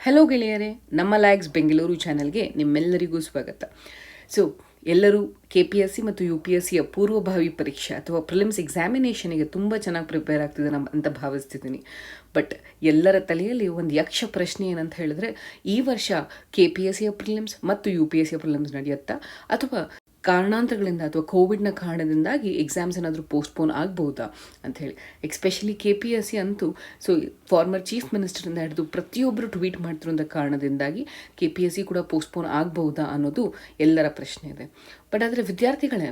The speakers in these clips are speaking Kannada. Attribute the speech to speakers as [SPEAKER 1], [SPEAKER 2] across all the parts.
[SPEAKER 1] ಹಲೋ ಗೆಳೆಯರೇ, ನಮ್ಮ ಲ್ಯಾಗ್ಸ್ ಬೆಂಗಳೂರು ಚಾನೆಲ್ಗೆ ನಿಮ್ಮೆಲ್ಲರಿಗೂ ಸ್ವಾಗತ. ಸೊ ಎಲ್ಲರೂ KPSC ಮತ್ತು UPSCಯ ಪೂರ್ವಭಾವಿ ಪರೀಕ್ಷೆ ಅಥವಾ ಪ್ರಿಲಿಮ್ಸ್ ಎಕ್ಸಾಮಿನೇಷನ್ಗೆ ತುಂಬ ಚೆನ್ನಾಗಿ ಪ್ರಿಪೇರ್ ಆಗ್ತಿದ್ದಾರೆ ಅಂತ ಭಾವಿಸ್ತಿದ್ದೀನಿ. ಬಟ್ ಎಲ್ಲರ ತಲೆಯಲ್ಲಿ ಒಂದು ಯಕ್ಷ ಪ್ರಶ್ನೆ ಏನಂತ ಹೇಳಿದ್ರೆ, ಈ ವರ್ಷ KPSCಯ ಪ್ರಿಲಿಮ್ಸ್ ಮತ್ತು UPSCಯ ಪ್ರಿಲಿಮ್ಸ್ ನಡೆಯುತ್ತಾ ಅಥವಾ ಕಾರಣಾಂತರಗಳಿಂದ ಅಥವಾ ಕೋವಿಡ್ನ ಕಾರಣದಿಂದಾಗಿ ಎಕ್ಸಾಮ್ಸ್ ಏನಾದರೂ ಪೋಸ್ಟ್ಪೋನ್ ಆಗ್ಬೋದಾ ಅಂತ ಹೇಳಿ. ಎಕ್ಸ್ಪೆಷಲಿ KPSC ಅಂತೂ ಫಾರ್ಮರ್ ಚೀಫ್ ಮಿನಿಸ್ಟರಿಂದ ಹಿಡಿದು ಪ್ರತಿಯೊಬ್ಬರು ಟ್ವೀಟ್ ಮಾಡ್ತಿರೋಂಥ ಕಾರಣದಿಂದಾಗಿ KPSC ಕೂಡ ಪೋಸ್ಟ್ಪೋನ್ ಆಗ್ಬೋದಾ ಅನ್ನೋದು ಎಲ್ಲರ ಪ್ರಶ್ನೆ ಇದೆ. ಬಟ್ ಆದರೆ ವಿದ್ಯಾರ್ಥಿಗಳೇ,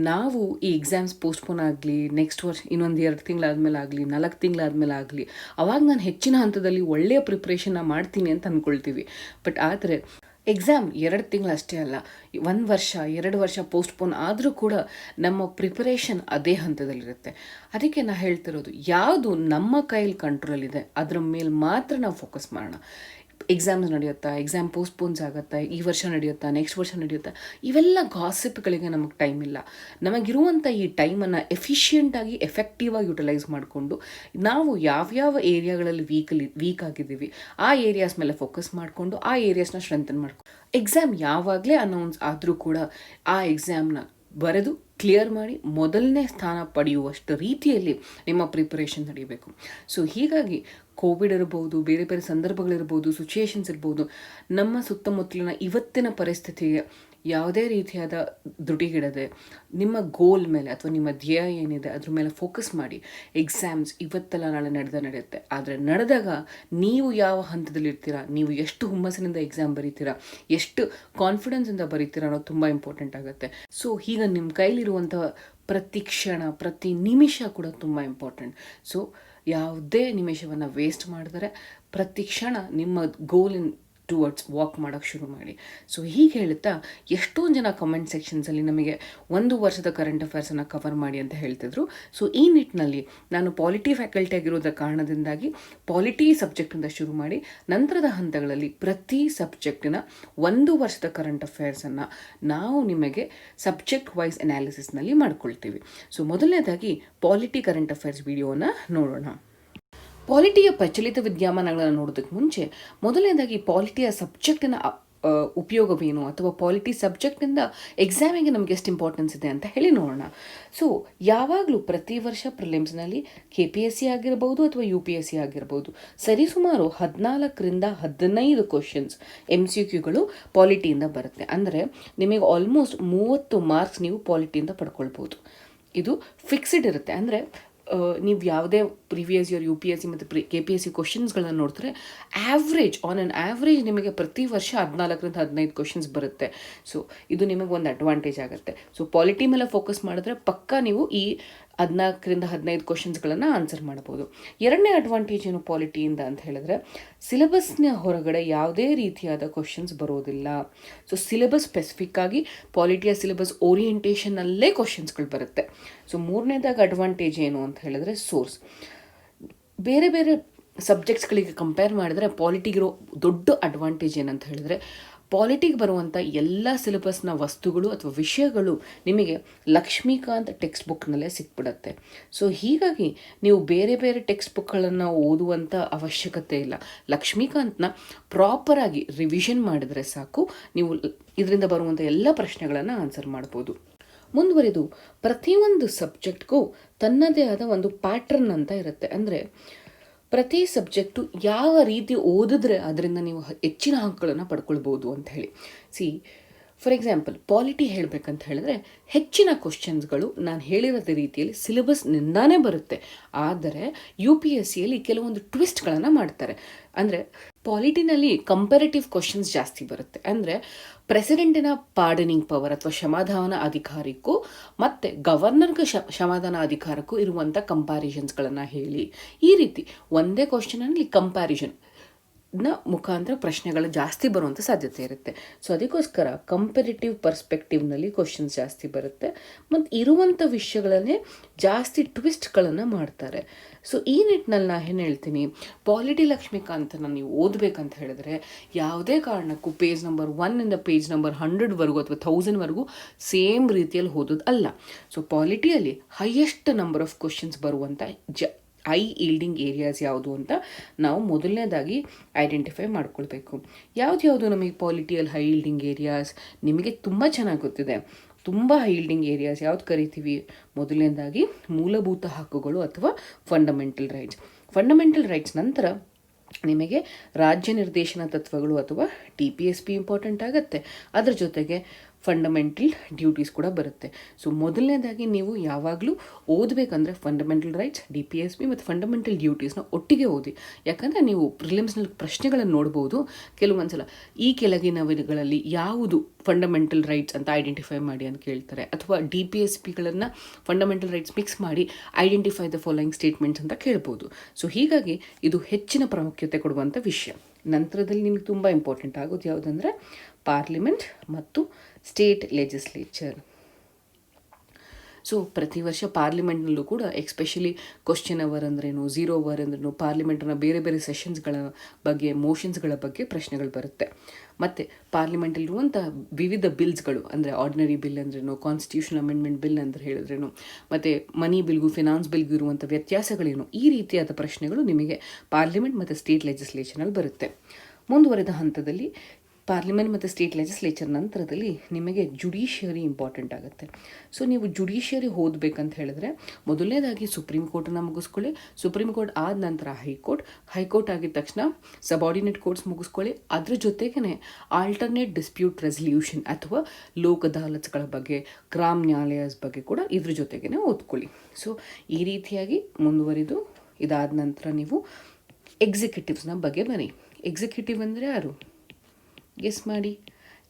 [SPEAKER 1] ನಾವು ಈ ಎಕ್ಸಾಮ್ಸ್ ಪೋಸ್ಟ್ಪೋನ್ ಆಗಲಿ, ನೆಕ್ಸ್ಟ್ ವರ್ಷ ಇನ್ನೊಂದು 2 ತಿಂಗಳಾದ್ಮೇಲೆ ಆಗಲಿ, 4 ತಿಂಗಳಾದ್ಮೇಲೆ ಆಗಲಿ, ಅವಾಗ ನಾನು ಹೆಚ್ಚಿನ ಹಂತದಲ್ಲಿ ಒಳ್ಳೆಯ ಪ್ರಿಪ್ರೇಷನ್ನ ಮಾಡ್ತೀನಿ ಅಂತ ಅಂದ್ಕೊಳ್ತೀವಿ. ಬಟ್ ಆದರೆ ಎಕ್ಸಾಮ್ 2 ತಿಂಗಳು ಅಷ್ಟೇ ಅಲ್ಲ, 1 ವರ್ಷ 2 ವರ್ಷ ಪೋಸ್ಟ್ಪೋನ್ ಆದರೂ ಕೂಡ ನಮ್ಮ ಪ್ರಿಪರೇಷನ್ ಅದೇ ಹಂತದಲ್ಲಿರುತ್ತೆ. ಅದಕ್ಕೆ ನಾನು ಹೇಳ್ತಿರೋದು, ಯಾವುದು ನಮ್ಮ ಕೈಯಲ್ಲಿ ಕಂಟ್ರೋಲಿದೆ ಅದರ ಮೇಲೆ ಮಾತ್ರ ನಾವು ಫೋಕಸ್ ಮಾಡೋಣ. ಎಕ್ಸಾಮ್ಸ್ ನಡೆಯುತ್ತಾ, ಎಕ್ಸಾಮ್ ಪೋಸ್ಟ್ಪೋನ್ಸ್ ಆಗುತ್ತಾ, ಈ ವರ್ಷ ನಡೆಯುತ್ತಾ, ನೆಕ್ಸ್ಟ್ ವರ್ಷ ನಡೆಯುತ್ತಾ, ಇವೆಲ್ಲ ಗಾಸಿಪ್ಗಳಿಗೆ ನಮಗೆ ಟೈಮ್ ಇಲ್ಲ. ನಮಗಿರುವಂಥ ಈ ಟೈಮನ್ನು ಎಫಿಷಿಯೆಂಟಾಗಿ ಎಫೆಕ್ಟಿವ್ ಆಗಿ ಯುಟಿಲೈಸ್ ಮಾಡಿಕೊಂಡು ನಾವು ಯಾವ್ಯಾವ ಏರಿಯಾಗಳಲ್ಲಿ ವೀಕ್ ಆಗಿದ್ದೀವಿ ಆ ಏರಿಯಾಸ್ ಮೇಲೆ ಫೋಕಸ್ ಮಾಡಿಕೊಂಡು ಆ ಏರಿಯಾಸ್ನ ಸ್ಟ್ರೆಂಥನ್ ಮಾಡ್ಕೊಂಡು ಎಕ್ಸಾಮ್ ಯಾವಾಗಲೇ ಅನೌನ್ಸ್ ಆದರೂ ಕೂಡ ಆ ಎಕ್ಸಾಮ್ನ ಬರೆದು ಕ್ಲಿಯರ್ ಮಾಡಿ ಮೊದಲನೇ ಸ್ಥಾನ ಪಡೆಯುವಷ್ಟು ರೀತಿಯಲ್ಲಿ ನಿಮ್ಮ ಪ್ರಿಪರೇಷನ್ ನಡೀಬೇಕು. ಸೊ ಹೀಗಾಗಿ ಕೋವಿಡ್ ಇರ್ಬೋದು, ಬೇರೆ ಬೇರೆ ಸಂದರ್ಭಗಳಿರ್ಬೋದು, ಸಿಚುಯೇಷನ್ಸ್ ಇರ್ಬೋದು, ನಮ್ಮ ಸುತ್ತಮುತ್ತಲಿನ ಇವತ್ತಿನ ಪರಿಸ್ಥಿತಿಗೆ ಯಾವುದೇ ರೀತಿಯಾದ ದುಡಿಗಿಡದೆ ನಿಮ್ಮ ಗೋಲ್ ಮೇಲೆ ಅಥವಾ ನಿಮ್ಮ ಧ್ಯೇಯ ಏನಿದೆ ಅದ್ರ ಮೇಲೆ ಫೋಕಸ್ ಮಾಡಿ. ಎಕ್ಸಾಮ್ಸ್ ಇವತ್ತೆಲ್ಲ ನಾಳೆ ನಡೆಯುತ್ತೆ. ಆದರೆ ನಡೆದಾಗ ನೀವು ಯಾವ ಹಂತದಲ್ಲಿರ್ತೀರಾ, ನೀವು ಎಷ್ಟು ಹುಮ್ಮಸ್ಸಿನಿಂದ ಎಕ್ಸಾಮ್ ಬರೀತೀರಾ, ಎಷ್ಟು ಕಾನ್ಫಿಡೆನ್ಸಿಂದ ಬರೀತೀರಾ ಅನ್ನೋದು ತುಂಬ ಇಂಪಾರ್ಟೆಂಟ್ ಆಗುತ್ತೆ. ಸೊ ಈಗ ನಿಮ್ಮ ಕೈಲಿರುವಂಥ ಪ್ರತಿ ಕ್ಷಣ, ಪ್ರತಿ ನಿಮಿಷ ಕೂಡ ತುಂಬ ಇಂಪಾರ್ಟೆಂಟ್. ಸೊ ಯಾವುದೇ ನಿಮಿಷವನ್ನು ವೇಸ್ಟ್ ಮಾಡಿದರೆ ಪ್ರತಿ ಕ್ಷಣ ನಿಮ್ಮ ಗೋಲಿನ ಟುವರ್ಡ್ಸ್ ವಾಕ್ ಮಾಡೋಕ್ಕೆ ಶುರು ಮಾಡಿ. ಸೊ ಹೀಗೆ ಹೇಳುತ್ತಾ ಎಷ್ಟೊಂದು ಜನ ಕಮೆಂಟ್ ಸೆಕ್ಷನ್ಸಲ್ಲಿ ನಮಗೆ 1 ವರ್ಷದ ಕರೆಂಟ್ ಅಫೇರ್ಸನ್ನು ಕವರ್ ಮಾಡಿ ಅಂತ ಹೇಳ್ತಿದ್ರು. ಸೊ ಈ ನಿಟ್ಟಿನಲ್ಲಿ ನಾನು ಪಾಲಿಟಿ ಫ್ಯಾಕಲ್ಟಿ ಆಗಿರೋದ್ರ ಕಾರಣದಿಂದಾಗಿ ಪಾಲಿಟಿ ಸಬ್ಜೆಕ್ಟಿಂದ ಶುರು ಮಾಡಿ ನಂತರದ ಹಂತಗಳಲ್ಲಿ ಪ್ರತಿ ಸಬ್ಜೆಕ್ಟಿನ 1 ವರ್ಷದ ಕರೆಂಟ್ ಅಫೇರ್ಸನ್ನು ನಾವು ನಿಮಗೆ ಸಬ್ಜೆಕ್ಟ್ ವೈಸ್ ಅನಾಲಿಸಿಸ್ನಲ್ಲಿ ಮಾಡ್ಕೊಳ್ತೀವಿ. ಸೊ ಮೊದಲನೇದಾಗಿ ಪಾಲಿಟಿ ಕರೆಂಟ್ ಅಫೇರ್ಸ್ ವಿಡಿಯೋನ ನೋಡೋಣ. ಪಾಲಿಟಿಯ ಪ್ರಚಲಿತ ವಿದ್ಯಮಾನಗಳನ್ನು ನೋಡೋದಕ್ಕೆ ಮುಂಚೆ ಮೊದಲನೇದಾಗಿ ಪಾಲಿಟಿಯ ಸಬ್ಜೆಕ್ಟಿನ ಉಪಯೋಗವೇನು ಅಥವಾ ಪಾಲಿಟಿ ಸಬ್ಜೆಕ್ಟಿಂದ ಎಕ್ಸಾಮಿಗೆ ನಮಗೆ ಎಷ್ಟು ಇಂಪಾರ್ಟೆನ್ಸ್ ಇದೆ ಅಂತ ಹೇಳಿ ನೋಡೋಣ. ಸೊ ಯಾವಾಗಲೂ ಪ್ರತಿ ವರ್ಷ ಪ್ರಿಲಿಮ್ಸ್ನಲ್ಲಿ KPSC ಆಗಿರ್ಬೋದು ಅಥವಾ UPSC ಆಗಿರ್ಬೋದು ಸರಿಸುಮಾರು 14ರಿಂದ 15 ಕ್ವಶನ್ಸ್ MCQಗಳು ಪಾಲಿಟಿಯಿಂದ ಬರುತ್ತೆ. ಅಂದರೆ ನಿಮಗೆ ಆಲ್ಮೋಸ್ಟ್ 30 ಮಾರ್ಕ್ಸ್ ನೀವು ಪಾಲಿಟಿಯಿಂದ ಪಡ್ಕೊಳ್ಬೋದು. ಇದು ಫಿಕ್ಸ್ಡ್ ಇರುತ್ತೆ. ಅಂದರೆ ನೀವು ಯಾವುದೇ ಪ್ರಿವಿಯಸ್ ಇಯರ್ UPSC ಮತ್ತು KPSC ಕ್ವಶನ್ಸ್ಗಳನ್ನ ನೋಡ್ತಾರೆ, ಆನ್ ಆನ್ ಆ್ಯಾವ್ರೇಜ್ ನಿಮಗೆ ಪ್ರತಿ ವರ್ಷ 14ರಿಂದ 15 ಕ್ವಶನ್ಸ್ ಬರುತ್ತೆ. ಸೊ ಇದು ನಿಮಗೆ ಒಂದು ಅಡ್ವಾಂಟೇಜ್ ಆಗುತ್ತೆ. ಸೊ ಪಾಲಿಟಿ ಮೇಲೆ ಫೋಕಸ್ ಮಾಡಿದ್ರೆ ಪಕ್ಕ ನೀವು ಈ 14ರಿಂದ 15 ಕ್ವಶನ್ಸ್ಗಳನ್ನು ಆನ್ಸರ್ ಮಾಡ್ಬೋದು. ಎರಡನೇ ಅಡ್ವಾಂಟೇಜ್ ಏನು ಪಾಲಿಟಿಯಿಂದ ಅಂತ ಹೇಳಿದ್ರೆ, ಸಿಲೆಬಸ್ನ ಹೊರಗಡೆ ಯಾವುದೇ ರೀತಿಯಾದ ಕ್ವಶನ್ಸ್ ಬರೋದಿಲ್ಲ. ಸೊ ಸಿಲೆಬಸ್ ಸ್ಪೆಸಿಫಿಕ್ ಆಗಿ ಪಾಲಿಟಿಯ ಸಿಲೆಬಸ್ ಓರಿಯೆಂಟೇಷನಲ್ಲೇ ಕ್ವಶನ್ಸ್ಗಳು ಬರುತ್ತೆ. ಸೊ ಮೂರನೇದಾಗಿ ಅಡ್ವಾಂಟೇಜ್ ಏನು ಅಂತ ಹೇಳಿದ್ರೆ, ಸೋರ್ಸ್. ಬೇರೆ ಬೇರೆ ಸಬ್ಜೆಕ್ಟ್ಸ್ಗಳಿಗೆ ಕಂಪೇರ್ ಮಾಡಿದ್ರೆ ಪಾಲಿಟಿಗಿರೋ ದೊಡ್ಡ ಅಡ್ವಾಂಟೇಜ್ ಏನಂತ ಹೇಳಿದ್ರೆ, ಪಾಲಿಟಿಗೆ ಬರುವಂಥ ಎಲ್ಲ ಸಿಲೆಬಸ್ನ ವಸ್ತುಗಳು ಅಥವಾ ವಿಷಯಗಳು ನಿಮಗೆ ಲಕ್ಷ್ಮೀಕಾಂತ್ ಟೆಕ್ಸ್ಟ್ ಬುಕ್ನಲ್ಲೇ ಸಿಕ್ಬಿಡತ್ತೆ. ಸೊ ಹೀಗಾಗಿ ನೀವು ಬೇರೆ ಬೇರೆ ಟೆಕ್ಸ್ಟ್ ಬುಕ್ಗಳನ್ನು ಓದುವಂಥ ಅವಶ್ಯಕತೆ ಇಲ್ಲ. ಲಕ್ಷ್ಮೀಕಾಂತ್ನ ಪ್ರಾಪರಾಗಿ ರಿವಿಷನ್ ಮಾಡಿದರೆ ಸಾಕು, ನೀವು ಇದರಿಂದ ಬರುವಂಥ ಎಲ್ಲ ಪ್ರಶ್ನೆಗಳನ್ನು ಆನ್ಸರ್ ಮಾಡ್ಬೋದು. ಮುಂದುವರಿದು ಪ್ರತಿಯೊಂದು ಸಬ್ಜೆಕ್ಟ್ಗೂ ತನ್ನದೇ ಆದ ಒಂದು ಪ್ಯಾಟ್ರನ್ ಅಂತ ಇರುತ್ತೆ. ಅಂದರೆ ಪ್ರತಿ ಸಬ್ಜೆಕ್ಟು ಯಾವ ರೀತಿ ಓದಿದ್ರೆ ಅದರಿಂದ ನೀವು ಹೆಚ್ಚಿನ ಅಂಕಗಳನ್ನು ಪಡ್ಕೊಳ್ಬೋದು ಅಂತ ಹೇಳಿ. ಫಾರ್ ಎಕ್ಸಾಂಪಲ್ ಪಾಲಿಟಿ ಹೇಳಬೇಕಂತ ಹೇಳಿದ್ರೆ ಹೆಚ್ಚಿನ ಕ್ವಶನ್ಸ್ಗಳು ನಾನು ಹೇಳಿರೋದ ರೀತಿಯಲ್ಲಿ ಸಿಲೆಬಸ್ನಿಂದಾನೇ ಬರುತ್ತೆ. ಆದರೆ UPSCಯಲ್ಲಿ ಕೆಲವೊಂದು ಟ್ವಿಸ್ಟ್ಗಳನ್ನು ಮಾಡ್ತಾರೆ. ಅಂದರೆ ಪಾಲಿಟಿನಲ್ಲಿ ಕಂಪ್ಯಾರಿಟಿವ್ ಕ್ವಶನ್ಸ್ ಜಾಸ್ತಿ ಬರುತ್ತೆ. ಅಂದರೆ ಪ್ರೆಸಿಡೆಂಟಿನ ಪಾರ್ಡನಿಂಗ್ ಪವರ್ ಅಥವಾ ಕ್ಷಮಾದಾನ ಅಧಿಕಾರಕ್ಕೂ ಮತ್ತು ಗವರ್ನರ್ಗೆ ಕ್ಷಮಾದಾನ ಅಧಿಕಾರಕ್ಕೂ ಇರುವಂಥ ಕಂಪ್ಯಾರಿಸನ್ಸ್ಗಳನ್ನು ಹೇಳಿ, ಈ ರೀತಿ ಒಂದೇ ಕ್ವಶನಲ್ಲಿ ಕಂಪ್ಯಾರಿಸನ್ ಮುಖಾಂತರ ಪ್ರಶ್ನೆಗಳು ಜಾಸ್ತಿ ಬರುವಂಥ ಸಾಧ್ಯತೆ ಇರುತ್ತೆ. ಸೊ ಅದಕ್ಕೋಸ್ಕರ ಕಂಪೇರಿಟಿವ್ ಪರ್ಸ್ಪೆಕ್ಟಿವ್ನಲ್ಲಿ ಕ್ವಶನ್ಸ್ ಜಾಸ್ತಿ ಬರುತ್ತೆ ಮತ್ತು ಇರುವಂಥ ವಿಷಯಗಳನ್ನೇ ಜಾಸ್ತಿ ಟ್ವಿಸ್ಟ್ಗಳನ್ನು ಮಾಡ್ತಾರೆ. ಸೊ ಈ ನಿಟ್ಟಿನಲ್ಲಿ ನಾನು ಏನು ಹೇಳ್ತೀನಿ, ಪಾಲಿಟಿ ಲಕ್ಷ್ಮೀಕಾಂತನ ನೀವು ಓದಬೇಕಂತ ಹೇಳಿದ್ರೆ ಯಾವುದೇ ಕಾರಣಕ್ಕೂ ಪೇಜ್ ನಂಬರ್ 1 ಪೇಜ್ ನಂಬರ್ 100ವರೆಗೂ ಅಥವಾ 1000ವರೆಗೂ ಸೇಮ್ ರೀತಿಯಲ್ಲಿ ಓದೋದು ಅಲ್ಲ. ಸೊ ಪಾಲಿಟಿಯಲ್ಲಿ ಹೈಯೆಸ್ಟ್ ನಂಬರ್ ಆಫ್ ಕ್ವಶನ್ಸ್ ಬರುವಂಥ ಹೈ ಈಲ್ಡಿಂಗ್ ಏರಿಯಾಸ್ ಯಾವುದು ಅಂತ ನಾವು ಮೊದಲನೇದಾಗಿ ಐಡೆಂಟಿಫೈ ಮಾಡ್ಕೊಳ್ಬೇಕು. ಯಾವುದು ನಮಗೆ ಪಾಲಿಟಿಯಲ್ಲಿ ಹೈ ಈಲ್ಡಿಂಗ್ ಏರಿಯಾಸ್ ನಿಮಗೆ ತುಂಬ ಚೆನ್ನಾಗಿ ಗೊತ್ತಿದೆ. ತುಂಬ ಹೈ ಈಲ್ಡಿಂಗ್ ಏರಿಯಾಸ್ ಯಾವ್ದು ಕರಿತೀವಿ? ಮೊದಲನೇದಾಗಿ ಮೂಲಭೂತ ಹಕ್ಕುಗಳು ಅಥವಾ ಫಂಡಮೆಂಟಲ್ ರೈಟ್ಸ್ ನಂತರ ನಿಮಗೆ ರಾಜ್ಯ ನಿರ್ದೇಶನ ತತ್ವಗಳು ಅಥವಾ TPSP ಇಂಪಾರ್ಟೆಂಟ್ ಆಗುತ್ತೆ. ಅದರ ಜೊತೆಗೆ ಫಂಡಮೆಂಟಲ್ ಡ್ಯೂಟೀಸ್ ಕೂಡ ಬರುತ್ತೆ. ಸೊ ಮೊದಲನೇದಾಗಿ ನೀವು ಯಾವಾಗಲೂ ಓದಬೇಕಂದ್ರೆ ಫಂಡಮೆಂಟಲ್ ರೈಟ್ಸ್, DPSP ಮತ್ತು ಫಂಡಮೆಂಟಲ್ ಡ್ಯೂಟೀಸ್ನ ಒಟ್ಟಿಗೆ ಓದಿ. ಯಾಕಂದರೆ ನೀವು ಪ್ರಿಲಿಮ್ಸ್ನಲ್ಲಿ ಪ್ರಶ್ನೆಗಳನ್ನು ನೋಡ್ಬೋದು. ಕೆಲವೊಂದ್ಸಲ ಈ ಕೆಳಗಿನವುಗಳಲ್ಲಿ ಯಾವುದು ಫಂಡಮೆಂಟಲ್ ರೈಟ್ಸ್ ಅಂತ ಐಡೆಂಟಿಫೈ ಮಾಡಿ ಅಂತ ಕೇಳ್ತಾರೆ, ಅಥವಾ DPSPಗಳನ್ನು ಫಂಡಮೆಂಟಲ್ ರೈಟ್ಸ್ ಮಿಕ್ಸ್ ಮಾಡಿ ಐಡೆಂಟಿಫೈ ದ ಫಾಲೋಯಿಂಗ್ ಸ್ಟೇಟ್ಮೆಂಟ್ಸ್ ಅಂತ ಕೇಳ್ಬೋದು. ಸೊ ಹೀಗಾಗಿ ಇದು ಹೆಚ್ಚಿನ ಪ್ರಾಮುಖ್ಯತೆ ಕೊಡುವಂಥ ವಿಷಯ. ನಂತರದಲ್ಲಿ ನಿಮಗೆ ತುಂಬ ಇಂಪಾರ್ಟೆಂಟ್ ಆಗೋದು ಯಾವುದಂದರೆ ಪಾರ್ಲಿಮೆಂಟ್ ಮತ್ತು ಸ್ಟೇಟ್ ಲೆಜಿಸ್ಲೇಚರ್. ಸೊ ಪ್ರತಿ ವರ್ಷ ಪಾರ್ಲಿಮೆಂಟ್ನಲ್ಲೂ ಕೂಡ ಎಕ್ಸ್ಪೆಷಲಿ ಕ್ವಶ್ಚನ್ ಅವರ್ ಅಂದ್ರೇನು, 0 ಅವರ್ ಅಂದ್ರೇನು, ಪಾರ್ಲಿಮೆಂಟ್ನ ಬೇರೆ ಬೇರೆ ಸೆಷನ್ಸ್ಗಳ ಬಗ್ಗೆ, ಮೋಷನ್ಸ್ಗಳ ಬಗ್ಗೆ ಪ್ರಶ್ನೆಗಳು ಬರುತ್ತೆ. ಮತ್ತು ಪಾರ್ಲಿಮೆಂಟಲ್ಲಿರುವಂಥ ವಿವಿಧ ಬಿಲ್ಸ್ಗಳು ಅಂದರೆ ಆರ್ಡಿನರಿ ಬಿಲ್ ಅಂದ್ರೇನು, ಕಾನ್ಸ್ಟಿಟ್ಯೂಷನ್ ಅಮೆಂಡ್ಮೆಂಟ್ ಬಿಲ್ ಅಂತ ಹೇಳಿದ್ರೇನು, ಮತ್ತು ಮನಿ ಬಿಲ್ಗೂ ಫಿನಾನ್ಸ್ ಬಿಲ್ಗೂ ಇರುವಂಥ ವ್ಯತ್ಯಾಸಗಳೇನು, ಈ ರೀತಿಯಾದ ಪ್ರಶ್ನೆಗಳು ನಿಮಗೆ ಪಾರ್ಲಿಮೆಂಟ್ ಮತ್ತು ಸ್ಟೇಟ್ ಲೆಜಿಸ್ಲೇಷನಲ್ಲಿ ಬರುತ್ತೆ. ಮುಂದುವರೆದ ಹಂತದಲ್ಲಿ ಪಾರ್ಲಿಮೆಂಟ್ ಮತ್ತು ಸ್ಟೇಟ್ ಲೆಜಿಸ್ಲೇಚರ್ ನಂತರದಲ್ಲಿ ನಿಮಗೆ ಜುಡಿಷಿಯರಿ ಇಂಪಾರ್ಟೆಂಟ್ ಆಗುತ್ತೆ. ಸೊ ನೀವು ಜುಡಿಷಿಯರಿ ಓದಬೇಕಂತ ಹೇಳಿದ್ರೆ ಮೊದಲನೇದಾಗಿ ಸುಪ್ರೀಂ ಕೋರ್ಟನ್ನು ಮುಗಿಸ್ಕೊಳ್ಳಿ. ಸುಪ್ರೀಂ ಕೋರ್ಟ್ ಆದ ನಂತರ ಹೈಕೋರ್ಟ್ ಆಗಿದ ತಕ್ಷಣ ಸಬಾರ್ಡಿನೇಟ್ ಕೋರ್ಟ್ಸ್ ಮುಗಿಸ್ಕೊಳ್ಳಿ. ಅದ್ರ ಜೊತೆಗೇ ಆಲ್ಟರ್ನೇಟ್ ಡಿಸ್ಪ್ಯೂಟ್ ರೆಸಲ್ಯೂಷನ್ ಅಥವಾ ಲೋಕ್ ಅದಾಲತ್ಗಳ ಬಗ್ಗೆ, ಗ್ರಾಮ್ ನ್ಯಾಯಾಲಯಸ್ ಬಗ್ಗೆ ಕೂಡ ಇದ್ರ ಜೊತೆಗೇ ಓದ್ಕೊಳ್ಳಿ. ಸೊ ಈ ರೀತಿಯಾಗಿ ಮುಂದುವರಿದು ಇದಾದ ನಂತರ ನೀವು ಎಕ್ಸಿಕ್ಯೂಟಿವ್ಸ್ನ ಬಗ್ಗೆ ಬನ್ನಿ. ಎಕ್ಸಿಕ್ಯೂಟಿವ್ ಅಂದರೆ ಯಾರು? ಗೆಸ್ ಮಾಡಿ.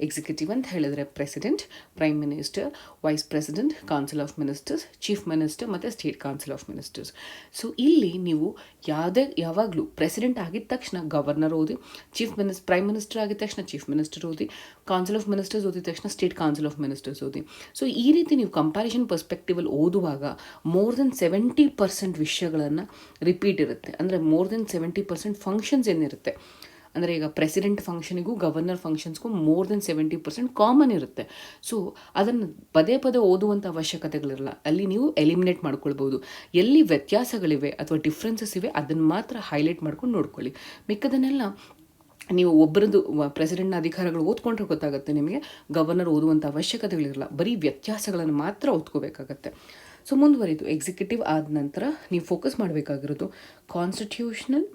[SPEAKER 1] ಎಕ್ಸಿಕ್ಯೂಟಿವ್ ಅಂತ ಹೇಳಿದ್ರೆ president, prime minister, vice president, council of ministers, chief minister ಮತ್ತು state council of ministers. So ಇಲ್ಲಿ ನೀವು ಯಾವಾಗಲೂ ಪ್ರೆಸಿಡೆಂಟ್ ಆಗಿದ ತಕ್ಷಣ ಗವರ್ನರ್ ಓದಿ, ಪ್ರೈಮ್ ಮಿನಿಸ್ಟರ್ ಆಗಿದ ತಕ್ಷಣ ಚೀಫ್ ಮಿನಿಸ್ಟರ್ ಓದಿ, ಕೌನ್ಸಿಲ್ ಆಫ್ ಮಿನಿಸ್ಟರ್ಸ್ ಓದಿದ ತಕ್ಷಣ ಸ್ಟೇಟ್ ಕೌನ್ಸಿಲ್ ಆಫ್ ಮಿನಿಸ್ಟರ್ಸ್ ಓದಿ. ಸೊ ಈ ರೀತಿ ನೀವು ಕಂಪ್ಯಾರಿಸನ್ ಪರ್ಸ್ಪೆಕ್ಟಿವಲ್ಲಿ ಓದುವಾಗ ಮೋರ್ ದೆನ್ 70% ವಿಷಯಗಳನ್ನು ರಿಪೀಟ್ ಇರುತ್ತೆ. ಅಂದರೆ ಮೋರ್ ದೆನ್ 70% ಫಂಕ್ಷನ್ಸ್ ಏನಿರುತ್ತೆ. ಅಂದರೆ ಈಗ ಪ್ರೆಸಿಡೆಂಟ್ ಫಂಕ್ಷನಿಗೂ ಗವರ್ನರ್ ಫಂಕ್ಷನ್ಸ್ಗೂ ಮೋರ್ ದೆನ್ 70% ಕಾಮನ್ ಇರುತ್ತೆ. ಸೊ ಅದನ್ನು ಪದೇ ಓದುವಂಥ ಅವಶ್ಯಕತೆಗಳಿರಲ್ಲ. ಅಲ್ಲಿ ನೀವು ಎಲಿಮಿನೇಟ್ ಮಾಡ್ಕೊಳ್ಬೋದು. ಎಲ್ಲಿ ವ್ಯತ್ಯಾಸಗಳಿವೆ ಅಥವಾ ಡಿಫ್ರೆನ್ಸಸ್ ಇವೆ ಅದನ್ನು ಮಾತ್ರ ಹೈಲೈಟ್ ಮಾಡ್ಕೊಂಡು ನೋಡ್ಕೊಳ್ಳಿ. ಮಿಕ್ಕದನ್ನೆಲ್ಲ ನೀವು ಒಬ್ಬರದ್ದು ಪ್ರೆಸಿಡೆಂಟ್ನ ಅಧಿಕಾರಗಳು ಓದ್ಕೊಂಡ್ರೆ ಗೊತ್ತಾಗುತ್ತೆ ನಿಮಗೆ. ಗವರ್ನರ್ ಓದುವಂಥ ಅವಶ್ಯಕತೆಗಳಿರಲ್ಲ, ಬರೀ ವ್ಯತ್ಯಾಸಗಳನ್ನು ಮಾತ್ರ ಓದ್ಕೋಬೇಕಾಗತ್ತೆ. ಸೊ ಮುಂದುವರಿದು ಎಕ್ಸಿಕ್ಯೂಟಿವ್ ಆದ ನಂತರ ನೀವು ಫೋಕಸ್ ಮಾಡಬೇಕಾಗಿರೋದು ಕಾನ್ಸ್ಟಿಟ್ಯೂಷನಲ್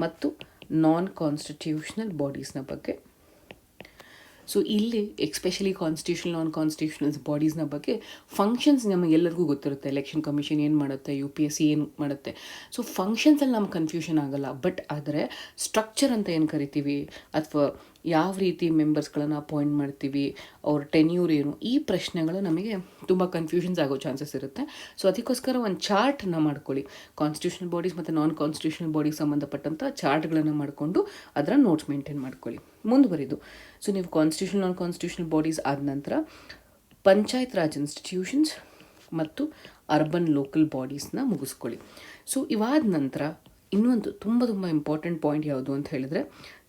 [SPEAKER 1] ಮತ್ತು ನಾನ್ ಕಾನ್ಸ್ಟಿಟ್ಯೂಷನಲ್ ಬಾಡೀಸ್ನ ಬಗ್ಗೆ. ಸೊ ಇಲ್ಲಿ ಎಕ್ಸ್ಪೆಷಲಿ ಕಾನ್ಸ್ಟಿಟ್ಯೂಷನಲ್, ನಾನ್ ಕಾನ್ಸ್ಟಿಟ್ಯೂಷನಲ್ ಬಾಡೀಸ್ನ ಬಗ್ಗೆ ಫಂಕ್ಷನ್ಸ್ ನಮಗೆಲ್ಲರಿಗೂ ಗೊತ್ತಿರುತ್ತೆ. ಎಲೆಕ್ಷನ್ ಕಮಿಷನ್ ಏನು ಮಾಡುತ್ತೆ, UPSC ಏನು ಮಾಡುತ್ತೆ. ಸೊ ಫಂಕ್ಷನ್ಸಲ್ಲಿ ನಮ್ಗೆ ಕನ್ಫ್ಯೂಷನ್ ಆಗಲ್ಲ. ಬಟ್ ಆದರೆ ಸ್ಟ್ರಕ್ಚರ್ ಅಂತ ಏನು ಕರಿತೀವಿ ಅಥವಾ ಯಾವ ರೀತಿ ಮೆಂಬರ್ಸ್ಗಳನ್ನು ಅಪಾಯಿಂಟ್ ಮಾಡ್ತೀವಿ, ಅವ್ರ ಟೆನ್ಯೂರ್ ಏನು, ಈ ಪ್ರಶ್ನೆಗಳು ನಮಗೆ ತುಂಬ ಕನ್ಫ್ಯೂಷನ್ಸ್ ಆಗೋ ಚಾನ್ಸಸ್ ಇರುತ್ತೆ. ಸೊ ಅದಕ್ಕೋಸ್ಕರ ಒಂದು ಚಾರ್ಟನ್ನ ಮಾಡ್ಕೊಳ್ಳಿ. ಕಾನ್ಸ್ಟಿಟ್ಯೂಷನಲ್ ಬಾಡೀಸ್ ಮತ್ತು ನಾನ್ ಕಾನ್ಸ್ಟಿಟ್ಯೂಷನಲ್ ಬಾಡೀಸ್ ಸಂಬಂಧಪಟ್ಟಂಥ ಚಾರ್ಟ್ಗಳನ್ನು ಮಾಡಿಕೊಂಡು ಅದರ ನೋಟ್ಸ್ ಮೇಂಟೈನ್ ಮಾಡ್ಕೊಳ್ಳಿ. ಮುಂದುವರಿದು ಸೊ ನೀವು ಕಾನ್ಸ್ಟಿಟ್ಯೂಷನಲ್, ನಾನ್ ಕಾನ್ಸ್ಟಿಟ್ಯೂಷನಲ್ ಬಾಡೀಸ್ ಆದ ನಂತರ ಪಂಚಾಯತ್ ರಾಜ್ ಇನ್ಸ್ಟಿಟ್ಯೂಷನ್ಸ್ ಮತ್ತು ಅರ್ಬನ್ ಲೋಕಲ್ ಬಾಡೀಸ್ನ ಮುಗಿಸ್ಕೊಳ್ಳಿ. ಸೊ ಇವಾದ ನಂತರ ಇನ್ನೊಂದು ತುಂಬ ಇಂಪಾರ್ಟೆಂಟ್ ಪಾಯಿಂಟ್ ಯಾವುದು ಅಂತ ಹೇಳಿದ್ರೆ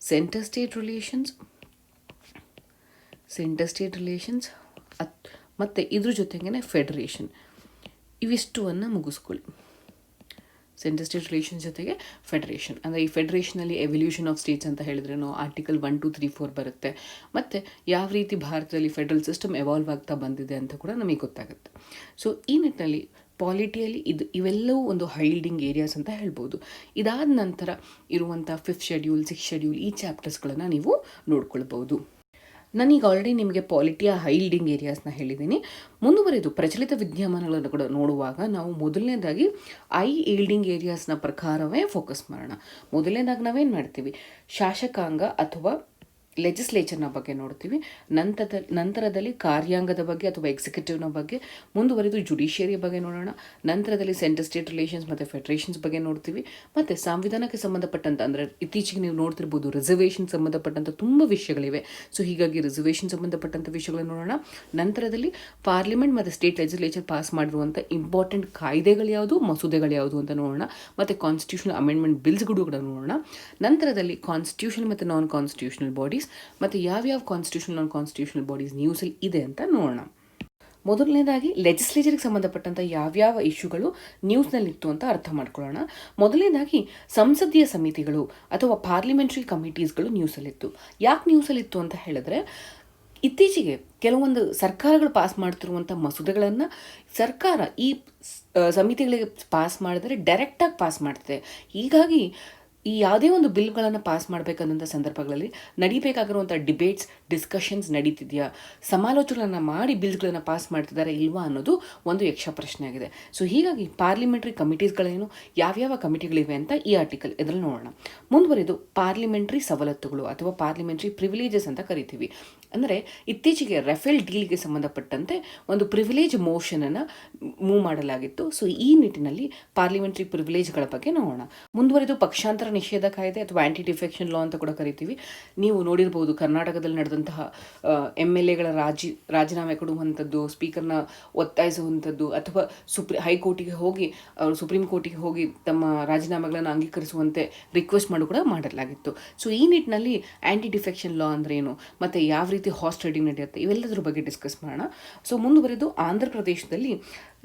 [SPEAKER 1] ಸೆಂಟರ್ ಸ್ಟೇಟ್ ರಿಲೇಷನ್ಸ್ ಮತ್ತು ಇದ್ರ ಜೊತೆಗೇ ಫೆಡರೇಷನ್, ಇವಿಷ್ಟುವನ್ನು ಮುಗಿಸ್ಕೊಳ್ಳಿ. ಸೆಂಟರ್ ಸ್ಟೇಟ್ ರಿಲೇಷನ್ಸ್ ಜೊತೆಗೆ ಫೆಡರೇಷನ್, ಅಂದರೆ ಈ ಫೆಡರೇಷನಲ್ಲಿ ಎವಲ್ಯೂಷನ್ ಆಫ್ ಸ್ಟೇಟ್ಸ್ ಅಂತ ಹೇಳಿದ್ರೆ ನಾವು ಆರ್ಟಿಕಲ್ 1, 2, 3, 4 ಬರುತ್ತೆ. ಮತ್ತು ಯಾವ ರೀತಿ ಭಾರತದಲ್ಲಿ ಫೆಡರಲ್ ಸಿಸ್ಟಮ್ ಎವಾಲ್ವ್ ಆಗ್ತಾ ಬಂದಿದೆ ಅಂತ ಕೂಡ ನಮಗೆ ಗೊತ್ತಾಗುತ್ತೆ. ಸೊ ಈ ನಿಟ್ಟಿನಲ್ಲಿ ಪಾಲಿಟಿಯಲ್ಲಿ ಇವೆಲ್ಲವೂ ಒಂದು ಹೈಲ್ಡಿಂಗ್ ಏರಿಯಾಸ್ ಅಂತ ಹೇಳ್ಬೋದು. ಇದಾದ ನಂತರ ಇರುವಂಥ 5th ಶೆಡ್ಯೂಲ್, 6th ಶೆಡ್ಯೂಲ್, ಈ ಚಾಪ್ಟರ್ಸ್ಗಳನ್ನು ನೀವು ನೋಡ್ಕೊಳ್ಬೋದು. ನಾನೀಗ ಆಲ್ರೆಡಿ ನಿಮಗೆ ಪಾಲಿಟಿಯ ಹೈಲ್ಡಿಂಗ್ ಏರಿಯಾಸ್ನ ಹೇಳಿದ್ದೀನಿ. ಮುಂದುವರೆದು ಪ್ರಚಲಿತ ವಿದ್ಯಮಾನಗಳನ್ನು ಕೂಡ ನೋಡುವಾಗ ನಾವು ಮೊದಲನೇದಾಗಿ ಈಲ್ಡಿಂಗ್ ಏರಿಯಾಸ್ನ ಪ್ರಕಾರವೇ ಫೋಕಸ್ ಮಾಡೋಣ. ಮೊದಲನೇದಾಗಿ ನಾವೇನು ಮಾಡ್ತೀವಿ, ಶಾಸಕಾಂಗ ಅಥವಾ ಲೆಜಿಸ್ಲೇಚರ್ನ ಬಗ್ಗೆ ನೋಡ್ತೀವಿ. ನಂತರದಲ್ಲಿ ಕಾರ್ಯಾಂಗದ ಬಗ್ಗೆ ಅಥವಾ ಎಕ್ಸಿಕ್ಯೂಟಿವ್ನ ಬಗ್ಗೆ, ಮುಂದುವರೆದು ಜುಡಿಷಿಯರಿ ಬಗ್ಗೆ ನೋಡೋಣ. ನಂತರದಲ್ಲಿ ಸೆಂಟರ್ ಸ್ಟೇಟ್ ರಿಲೇಷನ್ಸ್ ಮತ್ತು ಫೆಡರೇಷನ್ಸ್ ಬಗ್ಗೆ ನೋಡ್ತೀವಿ. ಮತ್ತು ಸಂವಿಧಾನಕ್ಕೆ ಸಂಬಂಧಪಟ್ಟಂಥ, ಅಂದರೆ ಇತ್ತೀಚೆಗೆ ನೀವು ನೋಡ್ತಿರ್ಬೋದು ರಿಸರ್ವೇಷನ್ ಸಂಬಂಧಪಟ್ಟಂಥ ತುಂಬ ವಿಷಯಗಳಿವೆ. ಸೊ ಹೀಗಾಗಿ ರಿಸರ್ವೇಷನ್ ಸಂಬಂಧಪಟ್ಟಂಥ ವಿಷಯಗಳನ್ನು ನೋಡೋಣ. ನಂತರದಲ್ಲಿ ಪಾರ್ಲಿಮೆಂಟ್ ಮತ್ತು ಸ್ಟೇಟ್ ಲೆಜಿಸ್ಲೇಚರ್ ಪಾಸ್ ಮಾಡಿರುವಂಥ ಇಂಪಾರ್ಟೆಂಟ್ ಕಾಯ್ದೆಗಳು ಯಾವುದು, ಮಸೂದೆಗಳು ಯಾವುದು ಅಂತ ನೋಡೋಣ. ಮತ್ತು ಕಾನ್ಸ್ಟಿಟ್ಯೂಷನಲ್ ಅಮೆಂಡ್ಮೆಂಟ್ ಬಿಲ್ಸ್ಗಳು ಕೂಡ ನೋಡೋಣ. ನಂತರದಲ್ಲಿ ಕಾನ್ಸ್ಟಿಟ್ಯೂಷನ್ ಮತ್ತು ನಾನ್ ಕಾನ್ಸ್ಟಿಟ್ಯೂಷನಲ್ ಬಾಡೀಸ್ ಮತ್ತು ಯಾವ್ಯಾವ ಕಾನ್ಸ್ಟಿಟ್ಯೂಷನಲ್, ನಾನ್ ಕಾನ್ಸ್ಟಿಟ್ಯೂಷನಲ್ ಬಾಡೀಸ್ ನ್ಯೂಸಲ್ಲಿ ಇದೆ ಅಂತ ನೋಡೋಣ. ಮೊದಲನೇದಾಗಿ ಲೆಜಿಸ್ಲೇಚರ್ಗೆ ಸಂಬಂಧಪಟ್ಟಂಥ ಯಾವ್ಯಾವ ಇಶ್ಯೂಗಳು ನ್ಯೂಸ್ನಲ್ಲಿತ್ತು ಅಂತ ಅರ್ಥ ಮಾಡ್ಕೊಳ್ಳೋಣ. ಮೊದಲನೇದಾಗಿ ಸಂಸದೀಯ ಸಮಿತಿಗಳು ಅಥವಾ ಪಾರ್ಲಿಮೆಂಟ್ರಿ ಕಮಿಟೀಸ್ಗಳು ನ್ಯೂಸಲ್ಲಿತ್ತು. ಯಾಕೆ ನ್ಯೂಸಲ್ಲಿತ್ತು ಅಂತ ಹೇಳಿದ್ರೆ, ಇತ್ತೀಚೆಗೆ ಕೆಲವೊಂದು ಸರ್ಕಾರಗಳು ಪಾಸ್ ಮಾಡ್ತಿರುವಂಥ ಮಸೂದೆಗಳನ್ನು ಸರ್ಕಾರ ಈ ಸಮಿತಿಗಳಿಗೆ ಪಾಸ್ ಮಾಡಿದರೆ ಡೈರೆಕ್ಟಾಗಿ ಪಾಸ್ ಮಾಡ್ತಿದೆ. ಹೀಗಾಗಿ ಈ ಯಾವುದೇ ಒಂದು ಬಿಲ್ಗಳನ್ನು ಪಾಸ್ ಮಾಡಬೇಕನ್ನೋಂಥ ಸಂದರ್ಭಗಳಲ್ಲಿ ನಡಿಬೇಕಾಗಿರುವಂಥ ಡಿಬೇಟ್ಸ್, ಡಿಸ್ಕಷನ್ಸ್ ನಡೀತಿದೆಯಾ, ಸಮಾಲೋಚನೆಗಳನ್ನು ಮಾಡಿ ಬಿಲ್ಸ್ಗಳನ್ನು ಪಾಸ್ ಮಾಡ್ತಿದ್ದಾರೆ ಇಲ್ವಾ ಅನ್ನೋದು ಒಂದು ಯಕ್ಷ ಪ್ರಶ್ನೆ ಆಗಿದೆ. ಸೊ ಹೀಗಾಗಿ ಪಾರ್ಲಿಮೆಂಟ್ರಿ ಕಮಿಟೀಸ್ಗಳೇನು, ಯಾವ್ಯಾವ ಕಮಿಟಿಗಳಿವೆ ಅಂತ ಈ ಆರ್ಟಿಕಲ್ ಇದರಲ್ಲಿ ನೋಡೋಣ. ಮುಂದುವರೆದು ಪಾರ್ಲಿಮೆಂಟ್ರಿ ಸವಲತ್ತುಗಳು ಅಥವಾ ಪಾರ್ಲಿಮೆಂಟ್ರಿ ಪ್ರಿವಿಲೇಜಸ್ ಅಂತ ಕರಿತೀವಿ. ಅಂದರೆ ಇತ್ತೀಚೆಗೆ ರಫೇಲ್ ಡೀಲ್ಗೆ ಸಂಬಂಧಪಟ್ಟಂತೆ ಒಂದು ಪ್ರಿವಿಲೇಜ್ ಮೋಷನನ್ನು ಮೂವ್ ಮಾಡಲಾಗಿತ್ತು. ಸೊ ಈ ನಿಟ್ಟಿನಲ್ಲಿ ಪಾರ್ಲಿಮೆಂಟ್ರಿ ಪ್ರಿವಿಲೇಜ್ಗಳ ಬಗ್ಗೆ ನೋಡೋಣ. ಮುಂದುವರೆದು ಪಕ್ಷಾಂತರ ನಿಷೇಧ ಕಾಯ್ದೆ ಅಥವಾ ಆಂಟಿ ಡಿಫೆಕ್ಷನ್ ಲಾ ಅಂತ ಕೂಡ ಕರಿತೀವಿ. ನೀವು ನೋಡಿರ್ಬೋದು, ಕರ್ನಾಟಕದಲ್ಲಿ ನಡೆದಂತಹ MLAಗಳ ರಾಜೀನಾಮೆ ಕೊಡುವಂಥದ್ದು, ಸ್ಪೀಕರ್ನ ಒತ್ತಾಯಿಸುವಂಥದ್ದು, ಅಥವಾ ಹೈಕೋರ್ಟಿಗೆ ಹೋಗಿ ಸುಪ್ರೀಂ ಕೋರ್ಟಿಗೆ ಹೋಗಿ ತಮ್ಮ ರಾಜೀನಾಮೆಗಳನ್ನು ಅಂಗೀಕರಿಸುವಂತೆ ರಿಕ್ವೆಸ್ಟ್ ಕೂಡ ಮಾಡಲಾಗಿತ್ತು. ಸೊ ಈ ನಿಟ್ಟಿನಲ್ಲಿ ಆಂಟಿ ಡಿಫೆಕ್ಷನ್ ಲಾ ಅಂದ್ರೆ ಏನು, ಮತ್ತು ಯಾವ ರೀತಿ ಹಾರ್ಸ್ ಟ್ರೇಡಿಂಗ್ ನಡೆಯುತ್ತೆ, ಇವೆಲ್ಲದರ ಬಗ್ಗೆ ಡಿಸ್ಕಸ್ ಮಾಡೋಣ. ಸೊ ಮುಂದುವರೆದು ಆಂಧ್ರ ಪ್ರದೇಶದಲ್ಲಿ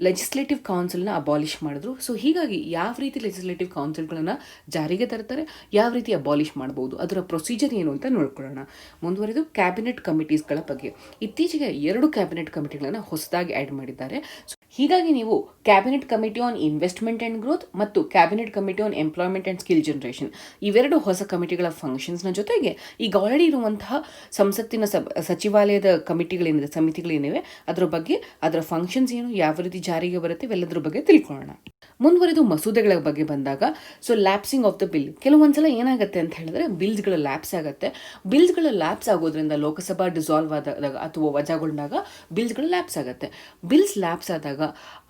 [SPEAKER 1] ಲೆಜಿಸ್ಲೇಟಿವ್ ಕೌನ್ಸಿಲ್ನ ಅಬಾಲಿಷ್ ಮಾಡಿದ್ರು. ಸೊ ಹೀಗಾಗಿ ಯಾವ ರೀತಿ ಲೆಜಿಸ್ಲೇಟಿವ್ ಕೌನ್ಸಿಲ್ಗಳನ್ನು ಜಾರಿಗೆ ತರ್ತಾರೆ, ಯಾವ ರೀತಿ ಅಬಾಲಿಷ್ ಮಾಡ್ಬೋದು, ಅದರ ಪ್ರೊಸೀಜರ್ ಏನು ಅಂತ ನೋಡ್ಕೊಳ್ಳೋಣ. ಮುಂದುವರೆದು ಕ್ಯಾಬಿನೆಟ್ ಕಮಿಟೀಸ್ಗಳ ಬಗ್ಗೆ. ಇತ್ತೀಚೆಗೆ 2 ಕ್ಯಾಬಿನೆಟ್ ಕಮಿಟಿಗಳನ್ನು ಹೊಸದಾಗಿ ಆ್ಯಡ್ ಮಾಡಿದ್ದಾರೆ. ಹೀಗಾಗಿ ನೀವು cabinet committee on investment and growth ಮತ್ತು cabinet committee on employment and skill generation, ಇವೆರಡು ಹೊಸ ಕಮಿಟಿಗಳ ಫಂಕ್ಷನ್ಸ್ನ ಜೊತೆಗೆ ಈಗ ಆಲ್ರೆಡಿ ಇರುವಂತಹ ಸಂಸತ್ತಿನ ಸಚಿವಾಲಯದ ಕಮಿಟಿಗಳೇನಿದೆ, ಸಮಿತಿಗಳೇನಿವೆ, ಅದರ ಬಗ್ಗೆ, ಅದರ ಫಂಕ್ಷನ್ಸ್ ಏನು, ಯಾವ ರೀತಿ ಜಾರಿಗೆ ಬರುತ್ತೆ, ಇವೆಲ್ಲದರ ಬಗ್ಗೆ ತಿಳ್ಕೊಳ್ಳೋಣ. ಮುಂದುವರೆದು ಮಸೂದೆಗಳ ಬಗ್ಗೆ ಬಂದಾಗ, ಸೊ ಲ್ಯಾಪ್ಸಿಂಗ್ ಆಫ್ ದ ಬಿಲ್. ಕೆಲವೊಂದ್ಸಲ ಏನಾಗುತ್ತೆ ಅಂತ ಹೇಳಿದ್ರೆ ಬಿಲ್ಸ್ಗಳ ಲ್ಯಾಪ್ಸ್ ಆಗುತ್ತೆ. ಬಿಲ್ಸ್ಗಳ ಲ್ಯಾಪ್ಸ್ ಆಗೋದ್ರಿಂದ ಲೋಕಸಭಾ ಡಿಸಾಲ್ವ್ ಆದಾಗ ಅಥವಾ ವಜಾಗೊಂಡಾಗ ಬಿಲ್ಸ್ಗಳ ಲ್ಯಾಪ್ಸ್ ಆಗುತ್ತೆ. ಬಿಲ್ಸ್ ಲ್ಯಾಪ್ಸ್ ಆದಾಗ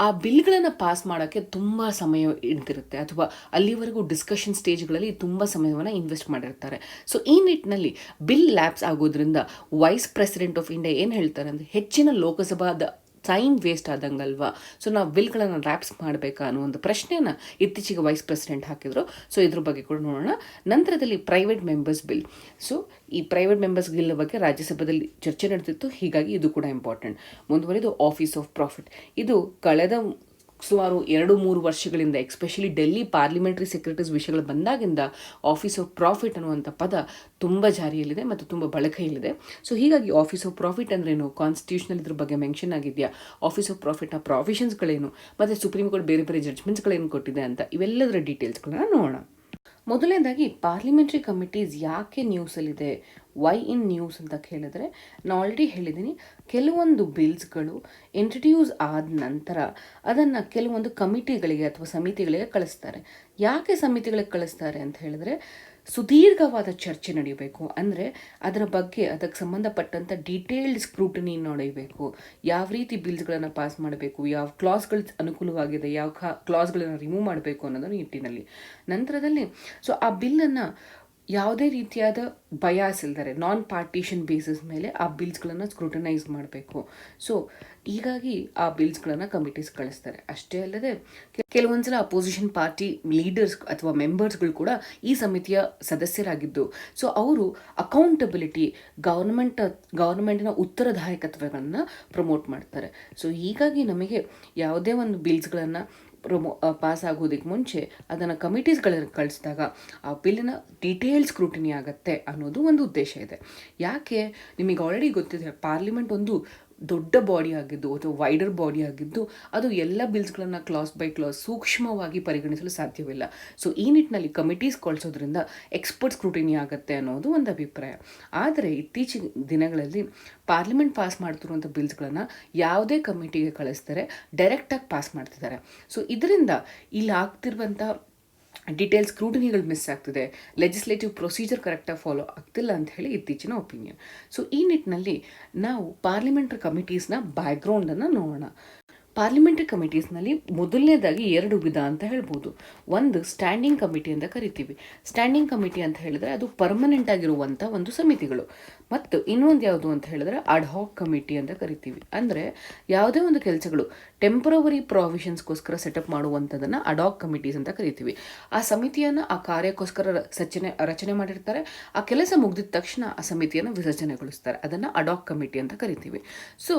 [SPEAKER 1] ಆ ಬಿಲ್ಗಳನ್ನು ಪಾಸ್ ಮಾಡೋಕ್ಕೆ ತುಂಬ ಸಮಯ ಹಿಡಿದಿರುತ್ತೆ, ಅಥವಾ ಅಲ್ಲಿವರೆಗೂ ಡಿಸ್ಕಷನ್ ಸ್ಟೇಜ್ಗಳಲ್ಲಿ ತುಂಬ ಸಮಯವನ್ನು ಇನ್ವೆಸ್ಟ್ ಮಾಡಿರ್ತಾರೆ. ಸೊ ಈ ನಿಟ್ಟಿನಲ್ಲಿ ಬಿಲ್ ಲ್ಯಾಪ್ಸ್ ಆಗೋದ್ರಿಂದ ವೈಸ್ ಪ್ರೆಸಿಡೆಂಟ್ ಆಫ್ ಇಂಡಿಯಾ ಏನು ಹೇಳ್ತಾರೆ ಅಂದರೆ, ಹೆಚ್ಚಿನ ಲೋಕಸಭಾದ ಟೈಮ್ ವೇಸ್ಟ್ ಆದಂಗಲ್ವಾ, ಸೊ ನಾವು ಬಿಲ್ಗಳನ್ನು ಲ್ಯಾಪ್ಸ್ ಮಾಡಬೇಕಾ ಅನ್ನೋ ಒಂದು ಪ್ರಶ್ನೆಯನ್ನು ಇತ್ತೀಚೆಗೆ ವೈಸ್ ಪ್ರೆಸಿಡೆಂಟ್ ಹಾಕಿದ್ರು. ಸೊ ಇದ್ರ ಬಗ್ಗೆ ಕೂಡ ನೋಡೋಣ. ನಂತರದಲ್ಲಿ ಪ್ರೈವೇಟ್ ಮೆಂಬರ್ಸ್ ಬಿಲ್. ಸೊ ಈ ಪ್ರೈವೇಟ್ ಮೆಂಬರ್ಸ್ ಬಿಲ್ ಬಗ್ಗೆ ರಾಜ್ಯಸಭೆಯಲ್ಲಿ ಚರ್ಚೆ ನಡೆದಿತ್ತು, ಹೀಗಾಗಿ ಇದು ಕೂಡ ಇಂಪಾರ್ಟೆಂಟ್. ಮುಂದುವರೆದು ಆಫೀಸ್ ಆಫ್ ಪ್ರಾಫಿಟ್. ಇದು ಕಳೆದ ಸುಮಾರು 2-3 ವರ್ಷಗಳಿಂದ, ಎಸ್ಪೆಷಲಿ ಡೆಲ್ಲಿ ಪಾರ್ಲಿಮೆಂಟ್ರಿ ಸೆಕ್ರೆಟರೀಸ್ ವಿಷಯಗಳು ಬಂದಾಗಿಂದ ಆಫೀಸ್ ಆಫ್ ಪ್ರಾಫಿಟ್ ಅನ್ನುವಂಥ ಪದ ತುಂಬ ಜಾರಿಯಲ್ಲಿದೆ ಮತ್ತು ತುಂಬ ಬಳಕೆಯಲ್ಲಿದೆ. ಸೊ ಹೀಗಾಗಿ ಆಫೀಸ್ ಆಫ್ ಪ್ರಾಫಿಟ್ ಅಂದ್ರೇನು, ಕಾನ್ಸ್ಟಿಟ್ಯೂಷನಲ್ ಇದ್ರ ಬಗ್ಗೆ ಮೆನ್ಷನ್ ಆಗಿದೆಯಾ, ಆಫೀಸ್ ಆಫ್ ಪ್ರಾಫಿಟ್ನ ಪ್ರಾವಿಷನ್ಸ್ಗಳೇನು, ಮತ್ತು ಸುಪ್ರೀಂ ಕೋರ್ಟ್ ಬೇರೆ ಬೇರೆ ಜಡ್ಜ್ಮೆಂಟ್ಸ್ಗಳೇನು ಕೊಟ್ಟಿದೆ ಅಂತ, ಇವೆಲ್ಲದರ ಡೀಟೇಲ್ಸ್ಗಳನ್ನ ನೋಡೋಣ. ಮೊದಲನೇದಾಗಿ ಪಾರ್ಲಿಮೆಂಟ್ರಿ ಕಮಿಟೀಸ್ ಯಾಕೆ ನ್ಯೂಸಲ್ಲಿದೆ, ವೈ ಇನ್ ನ್ಯೂಸ್ ಅಂತ ಕೇಳಿದ್ರೆ, ನಾನು ಆಲ್ರೆಡಿ ಹೇಳಿದ್ದೀನಿ, ಕೆಲವೊಂದು ಬಿಲ್ಸ್ಗಳು ಇಂಟ್ರಡ್ಯೂಸ್ ಆದ ನಂತರ ಅದನ್ನು ಕೆಲವೊಂದು ಕಮಿಟಿಗಳಿಗೆ ಅಥವಾ ಸಮಿತಿಗಳಿಗೆ ಕಳಿಸ್ತಾರೆ. ಯಾಕೆ ಸಮಿತಿಗಳಿಗೆ ಕಳಿಸ್ತಾರೆ ಅಂತ ಹೇಳಿದ್ರೆ, ಸುದೀರ್ಘವಾದ ಚರ್ಚೆ ನಡೆಯಬೇಕು. ಅಂದರೆ ಅದರ ಬಗ್ಗೆ, ಅದಕ್ಕೆ ಸಂಬಂಧಪಟ್ಟಂಥ ಡೀಟೇಲ್ಡ್ ಸ್ಕ್ರೂಟನಿ ನಡೆಯಬೇಕು. ಯಾವ ರೀತಿ ಬಿಲ್ಸ್ಗಳನ್ನು ಪಾಸ್ ಮಾಡಬೇಕು, ಯಾವ ಕ್ಲಾಸ್ಗಳು ಅನುಕೂಲವಾಗಿದೆ, ಯಾವ ಕ್ಲಾಸ್ಗಳನ್ನು ರಿಮೂವ್ ಮಾಡಬೇಕು ಅನ್ನೋದರ ನಿಟ್ಟಿನಲ್ಲಿ. ನಂತರದಲ್ಲಿ ಸೊ ಆ ಬಿಲ್ಲನ್ನು ಯಾವುದೇ ರೀತಿಯಾದ ಬಯಾಸ್ ಇಲ್ದರೆ ನಾನ್ ಪಾರ್ಟಿಷನ್ ಬೇಸಿಸ್ ಮೇಲೆ ಆ ಬಿಲ್ಸ್ಗಳನ್ನು ಸ್ಕ್ರೂಟನೈಸ್ ಮಾಡಬೇಕು. ಸೊ ಹೀಗಾಗಿ ಆ ಬಿಲ್ಸ್ಗಳನ್ನು ಕಮಿಟೀಸ್ ಕಳಿಸ್ತಾರೆ. ಅಷ್ಟೇ ಅಲ್ಲದೆ ಕೆಲವೊಂದ್ಸಲ ಅಪೋಸಿಷನ್ ಪಾರ್ಟಿ ಲೀಡರ್ಸ್ ಅಥವಾ ಮೆಂಬರ್ಸ್ಗಳು ಕೂಡ ಈ ಸಮಿತಿಯ ಸದಸ್ಯರಾಗಿದ್ದು, ಸೊ ಅವರು ಅಕೌಂಟಬಿಲಿಟಿ, ಗೌರ್ಮೆಂಟಿನ ಉತ್ತರದಾಯಕತ್ವಗಳನ್ನು ಪ್ರಮೋಟ್ ಮಾಡ್ತಾರೆ. ಸೊ ಹೀಗಾಗಿ ನಮಗೆ ಯಾವುದೇ ಒಂದು ಬಿಲ್ಸ್ಗಳನ್ನು ಪಾಸ್ ಆಗೋದಕ್ಕೆ ಮುಂಚೆ ಅದನ್ನು ಕಮಿಟೀಸ್ಗಳನ್ನು ಕಳಿಸಿದಾಗ ಆ ಬಿಲ್ಲಿನ ಡೀಟೇಲ್ ಸ್ಕ್ರೂಟಿನಿ ಆಗುತ್ತೆ ಅನ್ನೋದು ಒಂದು ಉದ್ದೇಶ ಇದೆ. ಯಾಕೆ, ನಿಮಗೆ ಆಲ್ರೆಡಿ ಗೊತ್ತಿದೆ, ಪಾರ್ಲಿಮೆಂಟ್ ಒಂದು ದೊಡ್ಡ ಬಾಡಿ ಆಗಿದ್ದು ಅಥವಾ ವೈಡರ್ ಬಾಡಿ ಆಗಿದ್ದು, ಅದು ಎಲ್ಲ ಬಿಲ್ಸ್ಗಳನ್ನು ಕ್ಲಾಸ್ ಬೈ ಕ್ಲಾಸ್ ಸೂಕ್ಷ್ಮವಾಗಿ ಪರಿಗಣಿಸಲು ಸಾಧ್ಯವಿಲ್ಲ. ಸೊ ಈ ನಿಟ್ಟಿನಲ್ಲಿ ಕಮಿಟೀಸ್ ಕಳಿಸೋದ್ರಿಂದ ಎಕ್ಸ್ಪರ್ಟ್ ಸ್ಕ್ರೂಟಿನಿ ಆಗುತ್ತೆ ಅನ್ನೋದು ಒಂದು ಅಭಿಪ್ರಾಯ. ಆದರೆ ಇತ್ತೀಚಿನ ದಿನಗಳಲ್ಲಿ ಪಾರ್ಲಿಮೆಂಟ್ ಪಾಸ್ ಮಾಡ್ತಿರುವಂಥ ಬಿಲ್ಸ್ಗಳನ್ನು ಯಾವುದೇ ಕಮಿಟಿಗೆ ಕಳಿಸ್ತಾರೆ, ಡೈರೆಕ್ಟಾಗಿ ಪಾಸ್ ಮಾಡ್ತಿದ್ದಾರೆ. ಸೊ ಇದರಿಂದ ಇಲ್ಲಿ ಆಗ್ತಿರುವಂಥ ಡೀಟೇಲ್ಸ್ ಸ್ಕ್ರೂಟಿನಿಗಳು ಮಿಸ್ ಆಗ್ತಿದೆ, ಲೆಜಿಸ್ಲೇಟಿವ್ ಪ್ರೊಸೀಜರ್ ಕರೆಕ್ಟಾಗಿ ಫಾಲೋ ಆಗ್ತಿಲ್ಲ ಅಂತ ಹೇಳಿ ಇತ್ತೀಚಿನ ಒಪಿನಿಯನ್. ಸೊ ಈ ನಿಟ್ಟಿನಲ್ಲಿ ನಾವು ಪಾರ್ಲಿಮೆಂಟ್ರಿ ಕಮಿಟೀಸ್ನ ಬ್ಯಾಕ್ಗ್ರೌಂಡನ್ನು ನೋಡೋಣ. ಪಾರ್ಲಿಮೆಂಟ್ರಿ ಕಮಿಟೀಸ್ನಲ್ಲಿ ಮೊದಲನೇದಾಗಿ 2 ವಿಧ ಅಂತ ಹೇಳ್ಬೋದು. ಒಂದು ಸ್ಟ್ಯಾಂಡಿಂಗ್ ಕಮಿಟಿ ಅಂತ ಕರಿತೀವಿ. ಸ್ಟ್ಯಾಂಡಿಂಗ್ ಕಮಿಟಿ ಅಂತ ಹೇಳಿದ್ರೆ ಅದು ಪರ್ಮನೆಂಟ್ ಆಗಿರುವಂಥ ಒಂದು ಸಮಿತಿಗಳು. ಮತ್ತು ಇನ್ನೊಂದು ಯಾವುದು ಅಂತ ಹೇಳಿದ್ರೆ ಅಡ್ಹಾಕ್ ಕಮಿಟಿ ಅಂತ ಕರಿತೀವಿ. ಅಂದರೆ ಯಾವುದೇ ಒಂದು ಕೆಲಸಗಳು ಟೆಂಪರವರಿ ಪ್ರಾವಿಷನ್ಸ್ಗೋಸ್ಕರ ಸೆಟಪ್ ಮಾಡುವಂಥದ್ದನ್ನು ಅಡಾಕ್ ಕಮಿಟೀಸ್ ಅಂತ ಕರಿತೀವಿ. ಆ ಸಮಿತಿಯನ್ನು ಆ ಕಾರ್ಯಕ್ಕೋಸ್ಕರ ರಚನೆ ಮಾಡಿರ್ತಾರೆ. ಆ ಕೆಲಸ ಮುಗಿದ ತಕ್ಷಣ ಆ ಸಮಿತಿಯನ್ನು ವಿಸರ್ಜನೆಗೊಳಿಸ್ತಾರೆ. ಅದನ್ನು ಅಡಾಕ್ ಕಮಿಟಿ ಅಂತ ಕರಿತೀವಿ. ಸೊ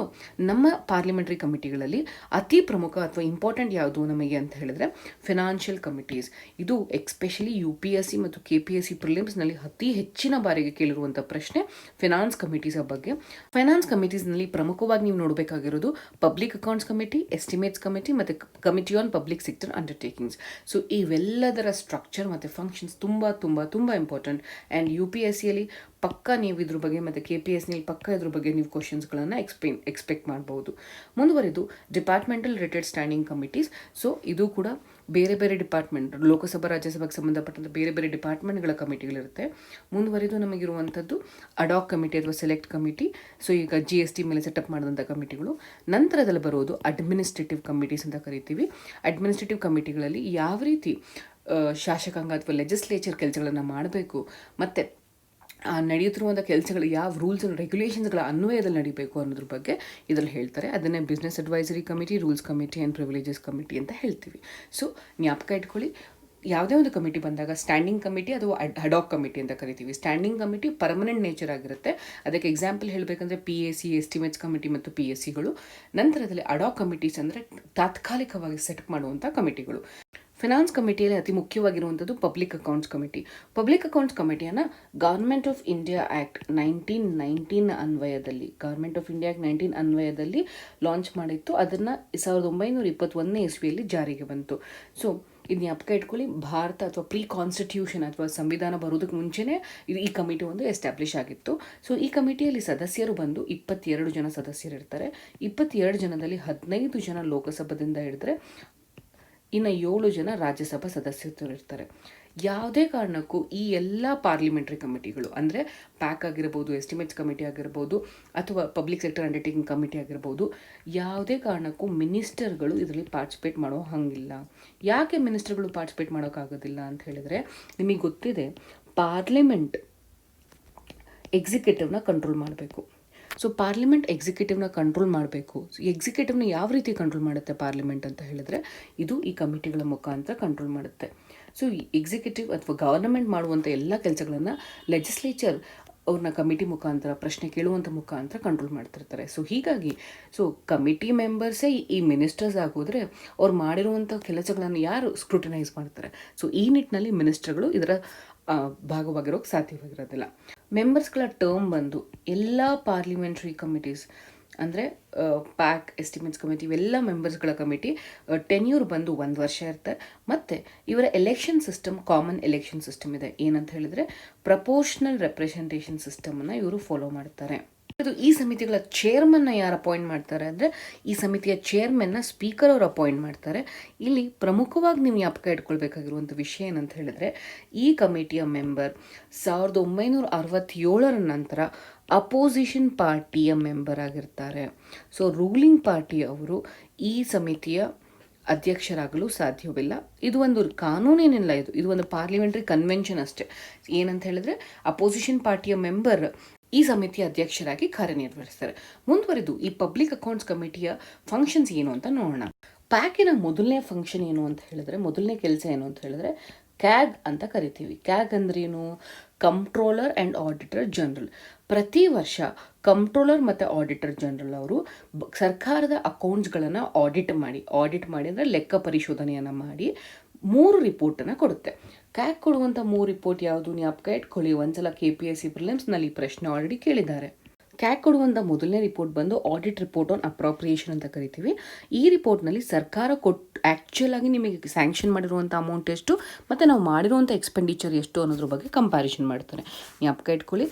[SPEAKER 1] ನಮ್ಮ ಪಾರ್ಲಿಮೆಂಟ್ರಿ ಕಮಿಟಿಗಳಲ್ಲಿ ಅತಿ ಪ್ರಮುಖ ಅಥವಾ ಇಂಪಾರ್ಟೆಂಟ್ ಯಾವುದು ನಮಗೆ ಅಂತ ಹೇಳಿದ್ರೆ ಫಿನಾನ್ಷಿಯಲ್ ಕಮಿಟೀಸ್. ಇದು ಎಕ್ಸ್ಪೆಷಲಿ UPSC ಮತ್ತು KPSC ಪ್ರಿಲಿಮ್ಸ್ನಲ್ಲಿ ಅತಿ ಹೆಚ್ಚಿನ ಬಾರಿಗೆ ಕೇಳಿರುವಂಥ ಪ್ರಶ್ನೆ ಫಿನಾನ್ಸ್ ಕಮಿಟೀಸ್ ಬಗ್ಗೆ. ಫೈನಾನ್ಸ್ ಕಮಿಟೀಸ್ನಲ್ಲಿ ಪ್ರಮುಖವಾಗಿ ನೀವು ನೋಡಬೇಕಾಗಿರೋದು public accounts committee, estimates committee ಮತ್ತು committee on public sector undertakings. So ಇವೆಲ್ಲದರ ಸ್ಟ್ರಕ್ಚರ್ ಮತ್ತು ಫಂಕ್ಷನ್ಸ್ ತುಂಬ ತುಂಬ ತುಂಬ ಇಂಪಾರ್ಟೆಂಟ್. ಆ್ಯಂಡ್ UPSCಯಲ್ಲಿ ಪಕ್ಕ ನೀವು ಇದ್ರ ಬಗ್ಗೆ ಮತ್ತು KPSCನಲ್ಲಿ ಪಕ್ಕ ಇದ್ರ ಬಗ್ಗೆ ನೀವು ಕ್ವಶನ್ಸ್ಗಳನ್ನು ಎಕ್ಸ್ಪೆಕ್ಟ್ ಮಾಡ್ಬೋದು. ಮುಂದುವರೆದು departmental related standing committees. So ಇದು ಕೂಡ ಬೇರೆ ಬೇರೆ ಡಿಪಾರ್ಟ್ಮೆಂಟ್, ಲೋಕಸಭಾ ರಾಜ್ಯಸಭೆಗೆ ಸಂಬಂಧಪಟ್ಟಂಥ ಬೇರೆ ಬೇರೆ ಡಿಪಾರ್ಟ್ಮೆಂಟ್ಗಳ ಕಮಿಟಿಗಳಿರುತ್ತೆ. ಮುಂದುವರೆದು ನಮಗಿರುವಂಥದ್ದು ಅಡಾಕ್ ಕಮಿಟಿ ಅಥವಾ ಸೆಲೆಕ್ಟ್ ಕಮಿಟಿ. ಸೊ ಈಗ GST ಮೇಲೆ ಸೆಟಪ್ ಮಾಡಿದಂಥ ಕಮಿಟಿಗಳು. ನಂತರದಲ್ಲಿ ಬರೋದು ಅಡ್ಮಿನಿಸ್ಟ್ರೇಟಿವ್ ಕಮಿಟೀಸ್ ಅಂತ ಕರಿತೀವಿ. ಅಡ್ಮಿನಿಸ್ಟ್ರೇಟಿವ್ ಕಮಿಟಿಗಳಲ್ಲಿ ಯಾವ ರೀತಿ ಶಾಸಕಾಂಗ ಅಥವಾ ಲೆಜಿಸ್ಲೇಚರ್ ಕೆಲಸಗಳನ್ನು ಮಾಡಬೇಕು ಮತ್ತು ನಡೆಯುತ್ತಿರುವಂಥ ಕೆಲಸಗಳು ಯಾವ ರೂಲ್ಸ್ ಆ್ಯಂಡ್ ರೆಗ್ಯುಲೇಷನ್ಸ್ಗಳ ಅನ್ವಯದಲ್ಲಿ ನಡೀಬೇಕು ಅನ್ನೋದ್ರ ಬಗ್ಗೆ ಇದರಲ್ಲಿ ಹೇಳ್ತಾರೆ. ಅದನ್ನೇ business advisory committee, rules committee and privileges committee ಅಂತ ಹೇಳ್ತೀವಿ. ಸೊ ಜ್ಞಾಪಕ ಇಟ್ಕೊಳ್ಳಿ, ಯಾವುದೇ ಒಂದು ಕಮಿಟಿ ಬಂದಾಗ ಸ್ಟ್ಯಾಂಡಿಂಗ್ ಕಮಿಟಿ ಅಥವಾ ಅಡಾಕ್ ಕಮಿಟಿ ಅಂತ ಕರಿತೀವಿ. ಸ್ಟ್ಯಾಂಡಿಂಗ್ ಕಮಿಟಿ ಪರ್ಮನೆಂಟ್ ನೇಚರ್ ಆಗಿರುತ್ತೆ. ಅದಕ್ಕೆ ಎಕ್ಸಾಂಪಲ್ ಹೇಳಬೇಕಂದ್ರೆ PAC, ಎಸ್ಟಿಮೇಟ್ಸ್ ಕಮಿಟಿ ಮತ್ತು PSCಗಳು. ನಂತರದಲ್ಲಿ ಅಡಾಕ್ ಕಮಿಟೀಸ್ ಅಂದರೆ ತಾತ್ಕಾಲಿಕವಾಗಿ ಸೆಟಪ್ ಮಾಡುವಂಥ ಕಮಿಟಿಗಳು. ಫಿನಾನ್ಸ್ ಕಮಿಟಿಯಲ್ಲಿ ಅತಿ ಮುಖ್ಯವಾಗಿರುವಂಥದ್ದು public accounts committee. Public accounts ಕಮಿಟಿಯನ್ನು ಗೌರ್ಮೆಂಟ್ ಆಫ್ ಇಂಡಿಯಾ ಆ್ಯಕ್ಟ್ 1919 ಅನ್ವಯದಲ್ಲಿ ಲಾಂಚ್ ಮಾಡಿತ್ತು. ಅದನ್ನು 1921ನೇ ಇಸ್ವಿಯಲ್ಲಿ ಜಾರಿಗೆ ಬಂತು. ಸೊ ಇದು ಜ್ಞಾಪಕ ಇಟ್ಕೊಳ್ಳಿ, ಭಾರತ ಅಥವಾ ಪ್ರೀ ಕಾನ್ಸ್ಟಿಟ್ಯೂಷನ್ ಅಥವಾ ಸಂವಿಧಾನ ಬರೋದಕ್ಕೆ ಮುಂಚೆನೇ ಈ ಕಮಿಟಿ ಒಂದು ಎಸ್ಟಾಬ್ಲಿಷ್ ಆಗಿತ್ತು. ಸೊ ಈ ಕಮಿಟಿಯಲ್ಲಿ ಸದಸ್ಯರು ಬಂದು 22 ಜನ ಸದಸ್ಯರಿರ್ತಾರೆ. 22 ಜನದಲ್ಲಿ 15 ಜನ ಲೋಕಸಭಾದಿಂದ ಹಿಡಿದ್ರೆ ಇನ್ನು 7 ಜನ ರಾಜ್ಯಸಭಾ ಸದಸ್ಯರು ಇರ್ತಾರೆ. ಯಾವುದೇ ಕಾರಣಕ್ಕೂ ಈ ಎಲ್ಲ ಪಾರ್ಲಿಮೆಂಟ್ರಿ ಕಮಿಟಿಗಳು ಅಂದರೆ ಪ್ಯಾಕ್ ಆಗಿರ್ಬೋದು, ಎಸ್ಟಿಮೇಟ್ಸ್ ಕಮಿಟಿ ಆಗಿರ್ಬೋದು ಅಥವಾ ಪಬ್ಲಿಕ್ ಸೆಕ್ಟರ್ ಅಂಡರ್ಟೇಕಿಂಗ್ ಕಮಿಟಿ ಆಗಿರ್ಬೋದು, ಯಾವುದೇ ಕಾರಣಕ್ಕೂ ಮಿನಿಸ್ಟರ್ಗಳು ಇದರಲ್ಲಿ ಪಾರ್ಟಿಸಿಪೇಟ್ ಮಾಡೋ ಹಾಗಿಲ್ಲ. ಯಾಕೆ ಮಿನಿಸ್ಟರ್ಗಳು ಪಾರ್ಟಿಸಿಪೇಟ್ ಮಾಡೋಕ್ಕಾಗೋದಿಲ್ಲ ಅಂತ ಹೇಳಿದ್ರೆ, ನಿಮಗೆ ಗೊತ್ತಿದೆ ಪಾರ್ಲಿಮೆಂಟ್ ಎಕ್ಸಿಕ್ಯೂಟಿವ್ನ ಕಂಟ್ರೋಲ್ ಮಾಡಬೇಕು. ಸೊ ಪಾರ್ಲಿಮೆಂಟ್ ಎಕ್ಸಿಕ್ಯೂಟಿವ್ನ ಕಂಟ್ರೋಲ್ ಮಾಡಬೇಕು. ಎಕ್ಸಿಕ್ಯೂಟಿವ್ನ ಯಾವ ರೀತಿ ಕಂಟ್ರೋಲ್ ಮಾಡುತ್ತೆ ಪಾರ್ಲಿಮೆಂಟ್ ಅಂತ ಹೇಳಿದ್ರೆ, ಇದು ಈ ಕಮಿಟಿಗಳ ಮುಖಾಂತರ ಕಂಟ್ರೋಲ್ ಮಾಡುತ್ತೆ. ಸೊ ಈ ಎಕ್ಸಿಕ್ಯೂಟಿವ್ ಅಥವಾ ಗವರ್ನಮೆಂಟ್ ಮಾಡುವಂಥ ಎಲ್ಲ ಕೆಲಸಗಳನ್ನು ಲೆಜಿಸ್ಲೇಚರ್ ಅವ್ರನ್ನ ಕಮಿಟಿ ಮುಖಾಂತರ ಪ್ರಶ್ನೆ ಕೇಳುವಂಥ ಮುಖಾಂತರ ಕಂಟ್ರೋಲ್ ಮಾಡ್ತಿರ್ತಾರೆ. ಸೊ ಹೀಗಾಗಿ ಕಮಿಟಿ ಮೆಂಬರ್ಸೇ ಈ ಮಿನಿಸ್ಟರ್ಸ್ ಆಗೋದ್ರೆ ಅವ್ರು ಮಾಡಿರುವಂಥ ಕೆಲಸಗಳನ್ನು ಯಾರು ಸ್ಕ್ರೂಟಿನೈಸ್ ಮಾಡ್ತಾರೆ. ಸೊ ಈ ನಿಟ್ಟಿನಲ್ಲಿ ಮಿನಿಸ್ಟರ್ಗಳು ಇದರ ಭಾಗವಾಗಿರೋಕ್ಕೆ ಸಾಧ್ಯವಾಗಿರೋದಿಲ್ಲ. ಮೆಂಬರ್ಸ್ಗಳ ಟರ್ಮ್ ಬಂದು ಎಲ್ಲ ಪಾರ್ಲಿಮೆಂಟ್ರಿ ಕಮಿಟೀಸ್ ಅಂದರೆ ಪ್ಯಾಕ್, ಎಸ್ಟಿಮೇಟ್ಸ್ ಕಮಿಟಿ ಇವೆಲ್ಲ ಮೆಂಬರ್ಸ್ಗಳ ಕಮಿಟಿ ಟೆನ್ಯೂರ್ ಬಂದು 1 ವರ್ಷ ಇರುತ್ತೆ. ಮತ್ತು ಇವರ election system common election system ಇದೆ. ಏನಂತ ಹೇಳಿದ್ರೆ ಪ್ರಪೋರ್ಷನಲ್ ರೆಪ್ರೆಸೆಂಟೇಷನ್ ಸಿಸ್ಟಮನ್ನು ಇವರು ಫಾಲೋ ಮಾಡ್ತಾರೆ. ಇದು ಈ ಸಮಿತಿಗಳ ಚೇರ್ಮನ್ನ ಯಾರು ಅಪಾಯಿಂಟ್ ಮಾಡ್ತಾರೆ ಅಂದರೆ, ಈ ಸಮಿತಿಯ ಚೇರ್ಮನ್ನ ಸ್ಪೀಕರ್ ಅವರು ಅಪಾಯಿಂಟ್ ಮಾಡ್ತಾರೆ. ಇಲ್ಲಿ ಪ್ರಮುಖವಾಗಿ ನೀವು ಜ್ಞಾಪಕ ಇಟ್ಕೊಳ್ಬೇಕಾಗಿರುವಂಥ ವಿಷಯ ಏನಂತ ಹೇಳಿದ್ರೆ, ಈ ಕಮಿಟಿಯ ಮೆಂಬರ್ 1967 ನಂತರ ಅಪೋಸಿಷನ್ ಪಾರ್ಟಿಯ ಮೆಂಬರ್ ಆಗಿರ್ತಾರೆ. ಸೊ ರೂಲಿಂಗ್ ಪಾರ್ಟಿಯವರು ಈ ಸಮಿತಿಯ ಅಧ್ಯಕ್ಷರಾಗಲು ಸಾಧ್ಯವಿಲ್ಲ. ಇದು ಒಂದು ಕಾನೂನೇನಿಲ್ಲ, ಇದು ಒಂದು ಪಾರ್ಲಿಮೆಂಟ್ರಿ ಕನ್ವೆನ್ಷನ್ ಅಷ್ಟೇ. ಏನಂತ ಹೇಳಿದ್ರೆ ಅಪೋಸಿಷನ್ ಪಾರ್ಟಿಯ ಮೆಂಬರ್ ಈ ಸಮಿತಿಯ ಅಧ್ಯಕ್ಷರಾಗಿ ಕಾರ್ಯನಿರ್ವಹಿಸ್ತಾರೆ. ಮುಂದುವರೆದು ಈ ಪಬ್ಲಿಕ್ ಅಕೌಂಟ್ಸ್ ಕಮಿಟಿಯ ಫಂಕ್ಷನ್ಸ್ ಏನು ಅಂತ ನೋಡೋಣ. ಪ್ಯಾಕಿನ ಮೊದಲನೇ ಫಂಕ್ಷನ್ ಏನು ಅಂತ ಹೇಳಿದ್ರೆ, ಮೊದಲನೇ ಕೆಲಸ ಏನು ಅಂತ ಹೇಳಿದ್ರೆ ಕ್ಯಾಗ್ ಅಂತ ಕರಿತೀವಿ. ಕ್ಯಾಗ್ ಅಂದ್ರೇನು? Controller and auditor general. ಪ್ರತಿ ವರ್ಷ ಕಂಟ್ರೋಲರ್ ಮತ್ತು ಆಡಿಟರ್ ಜನರಲ್ ಅವರು ಸರ್ಕಾರದ ಅಕೌಂಟ್ಸ್ಗಳನ್ನು ಆಡಿಟ್ ಮಾಡಿ ಅಂದರೆ ಲೆಕ್ಕ ಪರಿಶೋಧನೆಯನ್ನು ಮಾಡಿ 3 ರಿಪೋರ್ಟನ್ನು ಕೊಡುತ್ತೆ. ಕ್ಯಾಗ್ ಕೊಡುವಂಥ 3 ರಿಪೋರ್ಟ್ ಯಾವುದು ಜ್ಞಾಪಕ ಇಟ್ಕೊಳ್ಳಿ. ಒಂದ್ಸಲ KPSC ಪ್ರಿಲಿಮ್ಸ್ನಲ್ಲಿ ಪ್ರಶ್ನೆ ಆಲ್ರೆಡಿ ಕೇಳಿದ್ದಾರೆ. ಕ್ಯಾಗ್ ಕೊಡುವಂಥ ಮೊದಲನೇ ರಿಪೋರ್ಟ್ ಬಂದು ಆಡಿಟ್ ರಿಪೋರ್ಟ್ ಆನ್ ಅಪ್ರಾಪ್ರಿಯೇಷನ್ ಅಂತ ಕರಿತೀವಿ. ಈ ರಿಪೋರ್ಟ್ನಲ್ಲಿ ಸರ್ಕಾರ ಆ್ಯಕ್ಚುಲ್ ಆಗಿ ನಿಮಗೆ ಸ್ಯಾಂಕ್ಷನ್ ಮಾಡಿರುವಂಥ ಅಮೌಂಟ್ ಎಷ್ಟು ಮತ್ತು ನಾವು ಮಾಡಿರುವಂಥ ಎಕ್ಸ್ಪೆಂಡಿಚರ್ ಎಷ್ಟು ಅನ್ನೋದ್ರ ಬಗ್ಗೆ ಕಂಪ್ಯಾರಿಷನ್ ಮಾಡ್ತಾರೆ. ಜ್ಞಾಪಕ ಇಟ್ಕೊಳ್ಳಿ,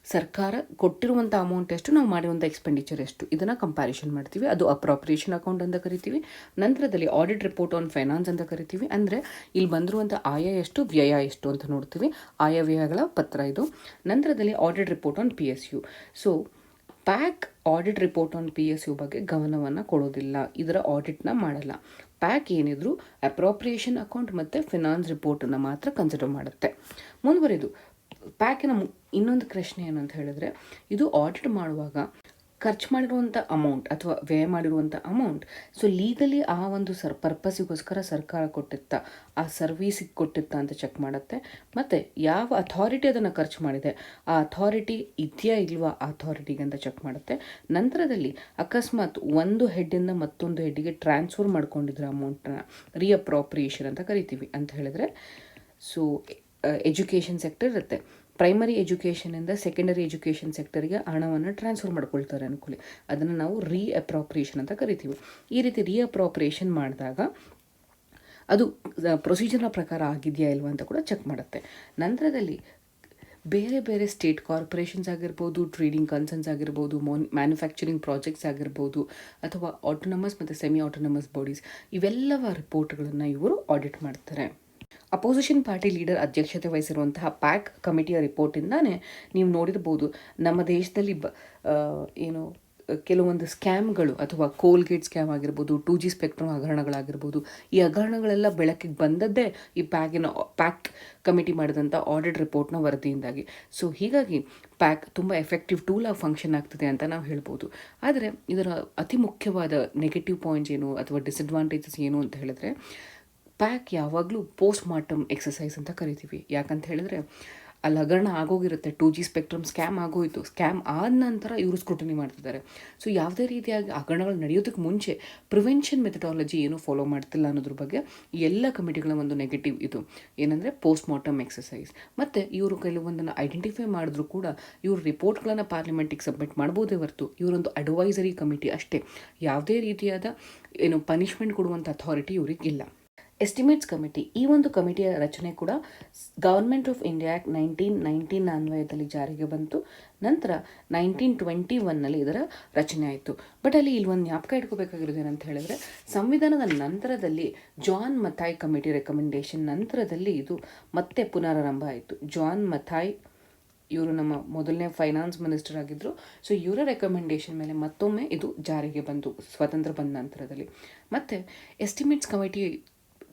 [SPEAKER 1] ಸರ್ಕಾರ ಕೊಟ್ಟಿರುವಂಥ ಅಮೌಂಟ್ ಎಷ್ಟು, ನಾವು ಮಾಡಿರುವಂಥ ಎಕ್ಸ್ಪೆಂಡಿಚರ್ ಎಷ್ಟು, ಇದನ್ನು ಕಂಪ್ಯಾರಿಷನ್ ಮಾಡ್ತೀವಿ. ಅದು ಅಪ್ರಾಪ್ರಿಯೇಷನ್ ಅಕೌಂಟ್ ಅಂತ ಕರಿತೀವಿ. ನಂತರದಲ್ಲಿ ಆಡಿಟ್ ರಿಪೋರ್ಟ್ ಆನ್ ಫೈನಾನ್ಸ್ ಅಂತ ಕರಿತೀವಿ. ಅಂದರೆ ಇಲ್ಲಿ ಬಂದಿರುವಂಥ ಆಯ ಎಷ್ಟು, ವ್ಯಯ ಎಷ್ಟು ಅಂತ ನೋಡ್ತೀವಿ. ಆಯ ವ್ಯಯಗಳ ಪತ್ರ ಇದು. ನಂತರದಲ್ಲಿ audit report on PSU. So pack audit report on PSU ಬಗ್ಗೆ ಗಮನವನ್ನು ಕೊಡೋದಿಲ್ಲ, ಇದರ ಆಡಿಟ್ನ ಮಾಡಲ್ಲ. ಪ್ಯಾಕ್ ಏನಿದ್ರು ಅಪ್ರೋಪ್ರಿಯೇಷನ್ ಅಕೌಂಟ್ ಮತ್ತು ಫಿನಾನ್ಸ್ ರಿಪೋರ್ಟನ್ನು ಮಾತ್ರ ಕನ್ಸಿಡರ್ ಮಾಡುತ್ತೆ. ಮುಂದುವರೆದು ಪ್ಯಾಕಿನ ಇನ್ನೊಂದು ಪ್ರಶ್ನೆ ಏನಂತ ಹೇಳಿದ್ರೆ, ಇದು ಆಡಿಟ್ ಮಾಡುವಾಗ ಖರ್ಚು ಮಾಡಿರುವಂಥ ಅಮೌಂಟ್ ಅಥವಾ ವ್ಯಯ ಮಾಡಿರುವಂಥ ಅಮೌಂಟ್ ಸೊ ಲೀಗಲಿ ಆ ಒಂದು ಪರ್ಪಸ್ಸಿಗೋಸ್ಕರ ಸರ್ಕಾರ ಕೊಟ್ಟಿತ್ತ, ಆ ಸರ್ವೀಸಿಗೆ ಕೊಟ್ಟಿತ್ತ ಅಂತ ಚೆಕ್ ಮಾಡುತ್ತೆ. ಮತ್ತು ಯಾವ ಅಥಾರಿಟಿ ಅದನ್ನು ಖರ್ಚು ಮಾಡಿದೆ, ಆ ಅಥಾರಿಟಿ ಇದೆಯಾ ಇಲ್ವಾ ಆ ಅಥಾರಿಟಿಗೆ ಅಂತ ಚೆಕ್ ಮಾಡುತ್ತೆ. ನಂತರದಲ್ಲಿ ಅಕಸ್ಮಾತ್ ಒಂದು ಹೆಡ್ಡಿಂದ ಮತ್ತೊಂದು ಹೆಡ್ಡಿಗೆ ಟ್ರಾನ್ಸ್ಫರ್ ಮಾಡ್ಕೊಂಡಿದ್ರೆ ಅಮೌಂಟನ್ನ ರೀಅಪ್ರೋಪ್ರಿಯೇಷನ್ ಅಂತ ಕರಿತೀವಿ. ಅಂತ ಹೇಳಿದ್ರೆ ಸೊ ಎಜುಕೇಷನ್ ಸೆಕ್ಟರ್ ಇರುತ್ತೆ, ಪ್ರೈಮರಿ ಎಜುಕೇಷನಿಂದ ಸೆಕೆಂಡರಿ ಎಜುಕೇಷನ್ ಸೆಕ್ಟರ್ಗೆ ಹಣವನ್ನು ಟ್ರಾನ್ಸ್ಫರ್ ಮಾಡ್ಕೊಳ್ತಾರೆ ಅನ್ಕೊಳ್ಳಿ, ಅದನ್ನು ನಾವು ರೀಅಪ್ರೋಪ್ರಿಯೇಷನ್ ಅಂತ ಕರಿತೀವಿ. ಈ ರೀತಿ ರೀಅಪ್ರೋಪ್ರಿಯೇಷನ್ ಮಾಡಿದಾಗ ಅದು ಪ್ರೊಸೀಜರ್ನ ಪ್ರಕಾರ ಆಗಿದೆಯಾ ಇಲ್ವಾ ಅಂತ ಕೂಡ ಚೆಕ್ ಮಾಡುತ್ತೆ. ನಂತರದಲ್ಲಿ ಬೇರೆ ಬೇರೆ ಸ್ಟೇಟ್ ಕಾರ್ಪೊರೇಷನ್ಸ್ ಆಗಿರ್ಬೋದು, ಟ್ರೇಡಿಂಗ್ ಕನ್ಸರ್ನ್ಸ್ ಆಗಿರ್ಬೋದು, ಮ್ಯಾನುಫ್ಯಾಕ್ಚರಿಂಗ್ ಪ್ರಾಜೆಕ್ಟ್ಸ್ ಆಗಿರ್ಬೋದು, ಅಥವಾ ಆಟೋನಮಸ್ ಮತ್ತು ಸೆಮಿ ಆಟೋನಮಸ್ ಬಾಡೀಸ್, ಇವೆಲ್ಲವ ರಿಪೋರ್ಟ್ಗಳನ್ನು ಇವರು ಆಡಿಟ್ ಮಾಡ್ತಾರೆ. ಅಪೋಸಿಷನ್ ಪಾರ್ಟಿ ಲೀಡರ್ ಅಧ್ಯಕ್ಷತೆ ವಹಿಸಿರುವಂತಹ ಪ್ಯಾಕ್ ಕಮಿಟಿಯ ರಿಪೋರ್ಟಿಂದಾನೇ ನೀವು ನೋಡಿರ್ಬೋದು, ನಮ್ಮ ದೇಶದಲ್ಲಿ ಏನು ಕೆಲವೊಂದು ಸ್ಕ್ಯಾಮ್ಗಳು ಅಥವಾ ಕೋಲ್ಗೇಟ್ ಸ್ಕ್ಯಾಮ್ ಆಗಿರ್ಬೋದು, 2G ಸ್ಪೆಕ್ಟ್ರಮ್ ಹಗರಣಗಳಾಗಿರ್ಬೋದು, ಈ ಹಗರಣಗಳೆಲ್ಲ ಬೆಳಕಿಗೆ ಬಂದದ್ದೇ ಈ ಪ್ಯಾಕ್ ಕಮಿಟಿ ಮಾಡಿದಂಥ ಆಡಿಟ್ ರಿಪೋರ್ಟ್ನ ವರದಿಯಿಂದಾಗಿ. ಸೊ ಹೀಗಾಗಿ ಪ್ಯಾಕ್ ತುಂಬ ಎಫೆಕ್ಟಿವ್ ಟೂಲ್ ಆಗಿ ಫಂಕ್ಷನ್ ಆಗ್ತದೆ ಅಂತ ನಾವು ಹೇಳ್ಬೋದು. ಆದರೆ ಇದರ ಅತಿ ಮುಖ್ಯವಾದ ನೆಗೆಟಿವ್ ಪಾಯಿಂಟ್ಸ್ ಏನು ಅಥವಾ ಡಿಸಡ್ವಾಂಟೇಜಸ್ ಏನು ಅಂತ ಹೇಳಿದ್ರೆ, ಪ್ಯಾಕ್ ಯಾವಾಗಲೂ ಪೋಸ್ಟ್ ಮಾರ್ಟಮ್ ಎಕ್ಸಸೈಸ್ ಅಂತ ಕರಿತೀವಿ. ಯಾಕಂತ ಹೇಳಿದ್ರೆ ಅಲ್ಲಿ ಹಗರಣ ಆಗೋಗಿರುತ್ತೆ, 2G ಸ್ಪೆಕ್ಟ್ರಮ್ ಸ್ಕ್ಯಾಮ್ ಆಗೋಯಿತು, ಸ್ಕ್ಯಾಮ್ ಆದ ನಂತರ ಇವರು ಸ್ಕ್ರೂಟನಿ ಮಾಡ್ತಿದ್ದಾರೆ. ಸೊ ಯಾವುದೇ ರೀತಿಯಾಗಿ ಹಗರಣಗಳು ನಡೆಯೋದಕ್ಕೆ ಮುಂಚೆ ಪ್ರಿವೆನ್ಷನ್ ಮೆಥಡಾಲಜಿ ಏನು ಫಾಲೋ ಮಾಡ್ತಿಲ್ಲ ಅನ್ನೋದ್ರ ಬಗ್ಗೆ ಎಲ್ಲ ಕಮಿಟಿಗಳ ಒಂದು ನೆಗೆಟಿವ್ ಇದು ಏನಂದರೆ ಪೋಸ್ಟ್ ಮಾರ್ಟಮ್ ಎಕ್ಸಸೈಸ್. ಮತ್ತು ಇವರು ಕೆಲವೊಂದನ್ನು ಐಡೆಂಟಿಫೈ ಮಾಡಿದ್ರು ಕೂಡ ಇವರು ರಿಪೋರ್ಟ್ಗಳನ್ನು ಪಾರ್ಲಿಮೆಂಟಿಗೆ ಸಬ್ಮಿಟ್ ಮಾಡ್ಬೋದೇ ಹೊರತು ಇವರೊಂದು ಅಡ್ವೈಸರಿ ಕಮಿಟಿ ಅಷ್ಟೇ, ಯಾವುದೇ ರೀತಿಯಾದ ಏನು ಪನಿಷ್ಮೆಂಟ್ ಕೊಡುವಂಥ ಅಥಾರಿಟಿ ಇವರಿಗಿಲ್ಲ. ಎಸ್ಟಿಮೇಟ್ಸ್ ಕಮಿಟಿ, ಈ ಒಂದು ಕಮಿಟಿಯ ರಚನೆ ಕೂಡ ಗವರ್ಮೆಂಟ್ ಆಫ್ ಇಂಡಿಯಾ ಆ್ಯಕ್ಟ್ 1919 ಅನ್ವಯದಲ್ಲಿ ಜಾರಿಗೆ ಬಂತು. ನಂತರ 1921ನಲ್ಲಿ ಇದರ ರಚನೆ ಆಯಿತು. ಬಟ್ ಅಲ್ಲಿ ಒಂದು ಜ್ಞಾಪಕ ಇಟ್ಕೋಬೇಕಾಗಿರೋದು ಏನಂತ ಹೇಳಿದ್ರೆ, ಸಂವಿಧಾನದ ನಂತರದಲ್ಲಿ ಜಾನ್ ಮಥಾಯ್ ಕಮಿಟಿ ರೆಕಮೆಂಡೇಶನ್ ನಂತರದಲ್ಲಿ ಇದು ಮತ್ತೆ ಪುನರಾರಂಭ ಆಯಿತು. ಜಾನ್ ಮಥಾಯ್ ಇವರು ನಮ್ಮ ಮೊದಲನೇ ಫೈನಾನ್ಸ್ ಮಿನಿಸ್ಟರ್ ಆಗಿದ್ದರು. ಸೊ ಇವರ ರೆಕಮೆಂಡೇಶನ್ ಮೇಲೆ ಮತ್ತೊಮ್ಮೆ ಇದು ಜಾರಿಗೆ ಬಂತು ಸ್ವತಂತ್ರ ಬಂದ ನಂತರದಲ್ಲಿ. ಮತ್ತು ಎಸ್ಟಿಮೇಟ್ಸ್ ಕಮಿಟಿ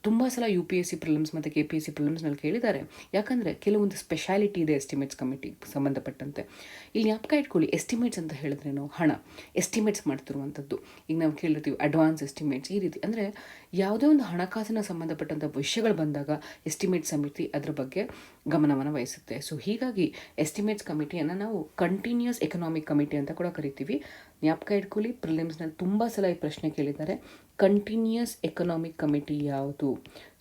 [SPEAKER 1] ತುಂಬ ಸಲ UPSC ಪ್ರಿಲಿಮ್ಸ್ ಮತ್ತು KPSC ಪ್ರಿಲಿಮ್ಸ್ನಲ್ಲಿ ಕೇಳಿದ್ದಾರೆ. ಯಾಕಂದರೆ ಕೆಲವೊಂದು ಸ್ಪೆಷಾಲಿಟಿ ಇದೆ ಎಸ್ಟಿಮೇಟ್ಸ್ ಕಮಿಟಿಗೆ ಸಂಬಂಧಪಟ್ಟಂತೆ. ಇಲ್ಲಿ ಜ್ಞಾಪಕ ಇಟ್ಕೊಳ್ಳಿ, ಎಸ್ಟಿಮೇಟ್ಸ್ ಅಂತ ಹೇಳಿದ್ರೆ ನಾವು ಹಣ ಎಸ್ಟಿಮೇಟ್ಸ್ ಮಾಡ್ತಿರುವಂಥದ್ದು. ಈಗ ನಾವು ಕೇಳಿರ್ತೀವಿ ಅಡ್ವಾನ್ಸ್ ಎಸ್ಟಿಮೇಟ್ಸ್, ಈ ರೀತಿ ಅಂದರೆ ಯಾವುದೇ ಒಂದು ಹಣಕಾಸಿನ ಸಂಬಂಧಪಟ್ಟಂಥ ವಿಷಯಗಳು ಬಂದಾಗ ಎಸ್ಟಿಮೇಟ್ ಸಮಿತಿ ಅದರ ಬಗ್ಗೆ ಗಮನವನ್ನು ವಹಿಸುತ್ತೆ. ಸೊ ಹೀಗಾಗಿ ಎಸ್ಟಿಮೇಟ್ಸ್ ಕಮಿಟಿಯನ್ನು ನಾವು ಕಂಟಿನ್ಯೂಸ್ ಎಕನಾಮಿಕ್ ಕಮಿಟಿ ಅಂತ ಕೂಡ ಕರಿತೀವಿ. ಜ್ಞಾಪಕ ಇಟ್ಕೊಳ್ಳಿ, ಪ್ರಿಲಿಮ್ಸ್ನಲ್ಲಿ ತುಂಬ ಸಲ ಈ ಪ್ರಶ್ನೆ ಕೇಳಿದ್ದಾರೆ, ಕಂಟಿನ್ಯೂಸ್ ಎಕನಾಮಿಕ್ ಕಮಿಟಿ ಯಾವುದು?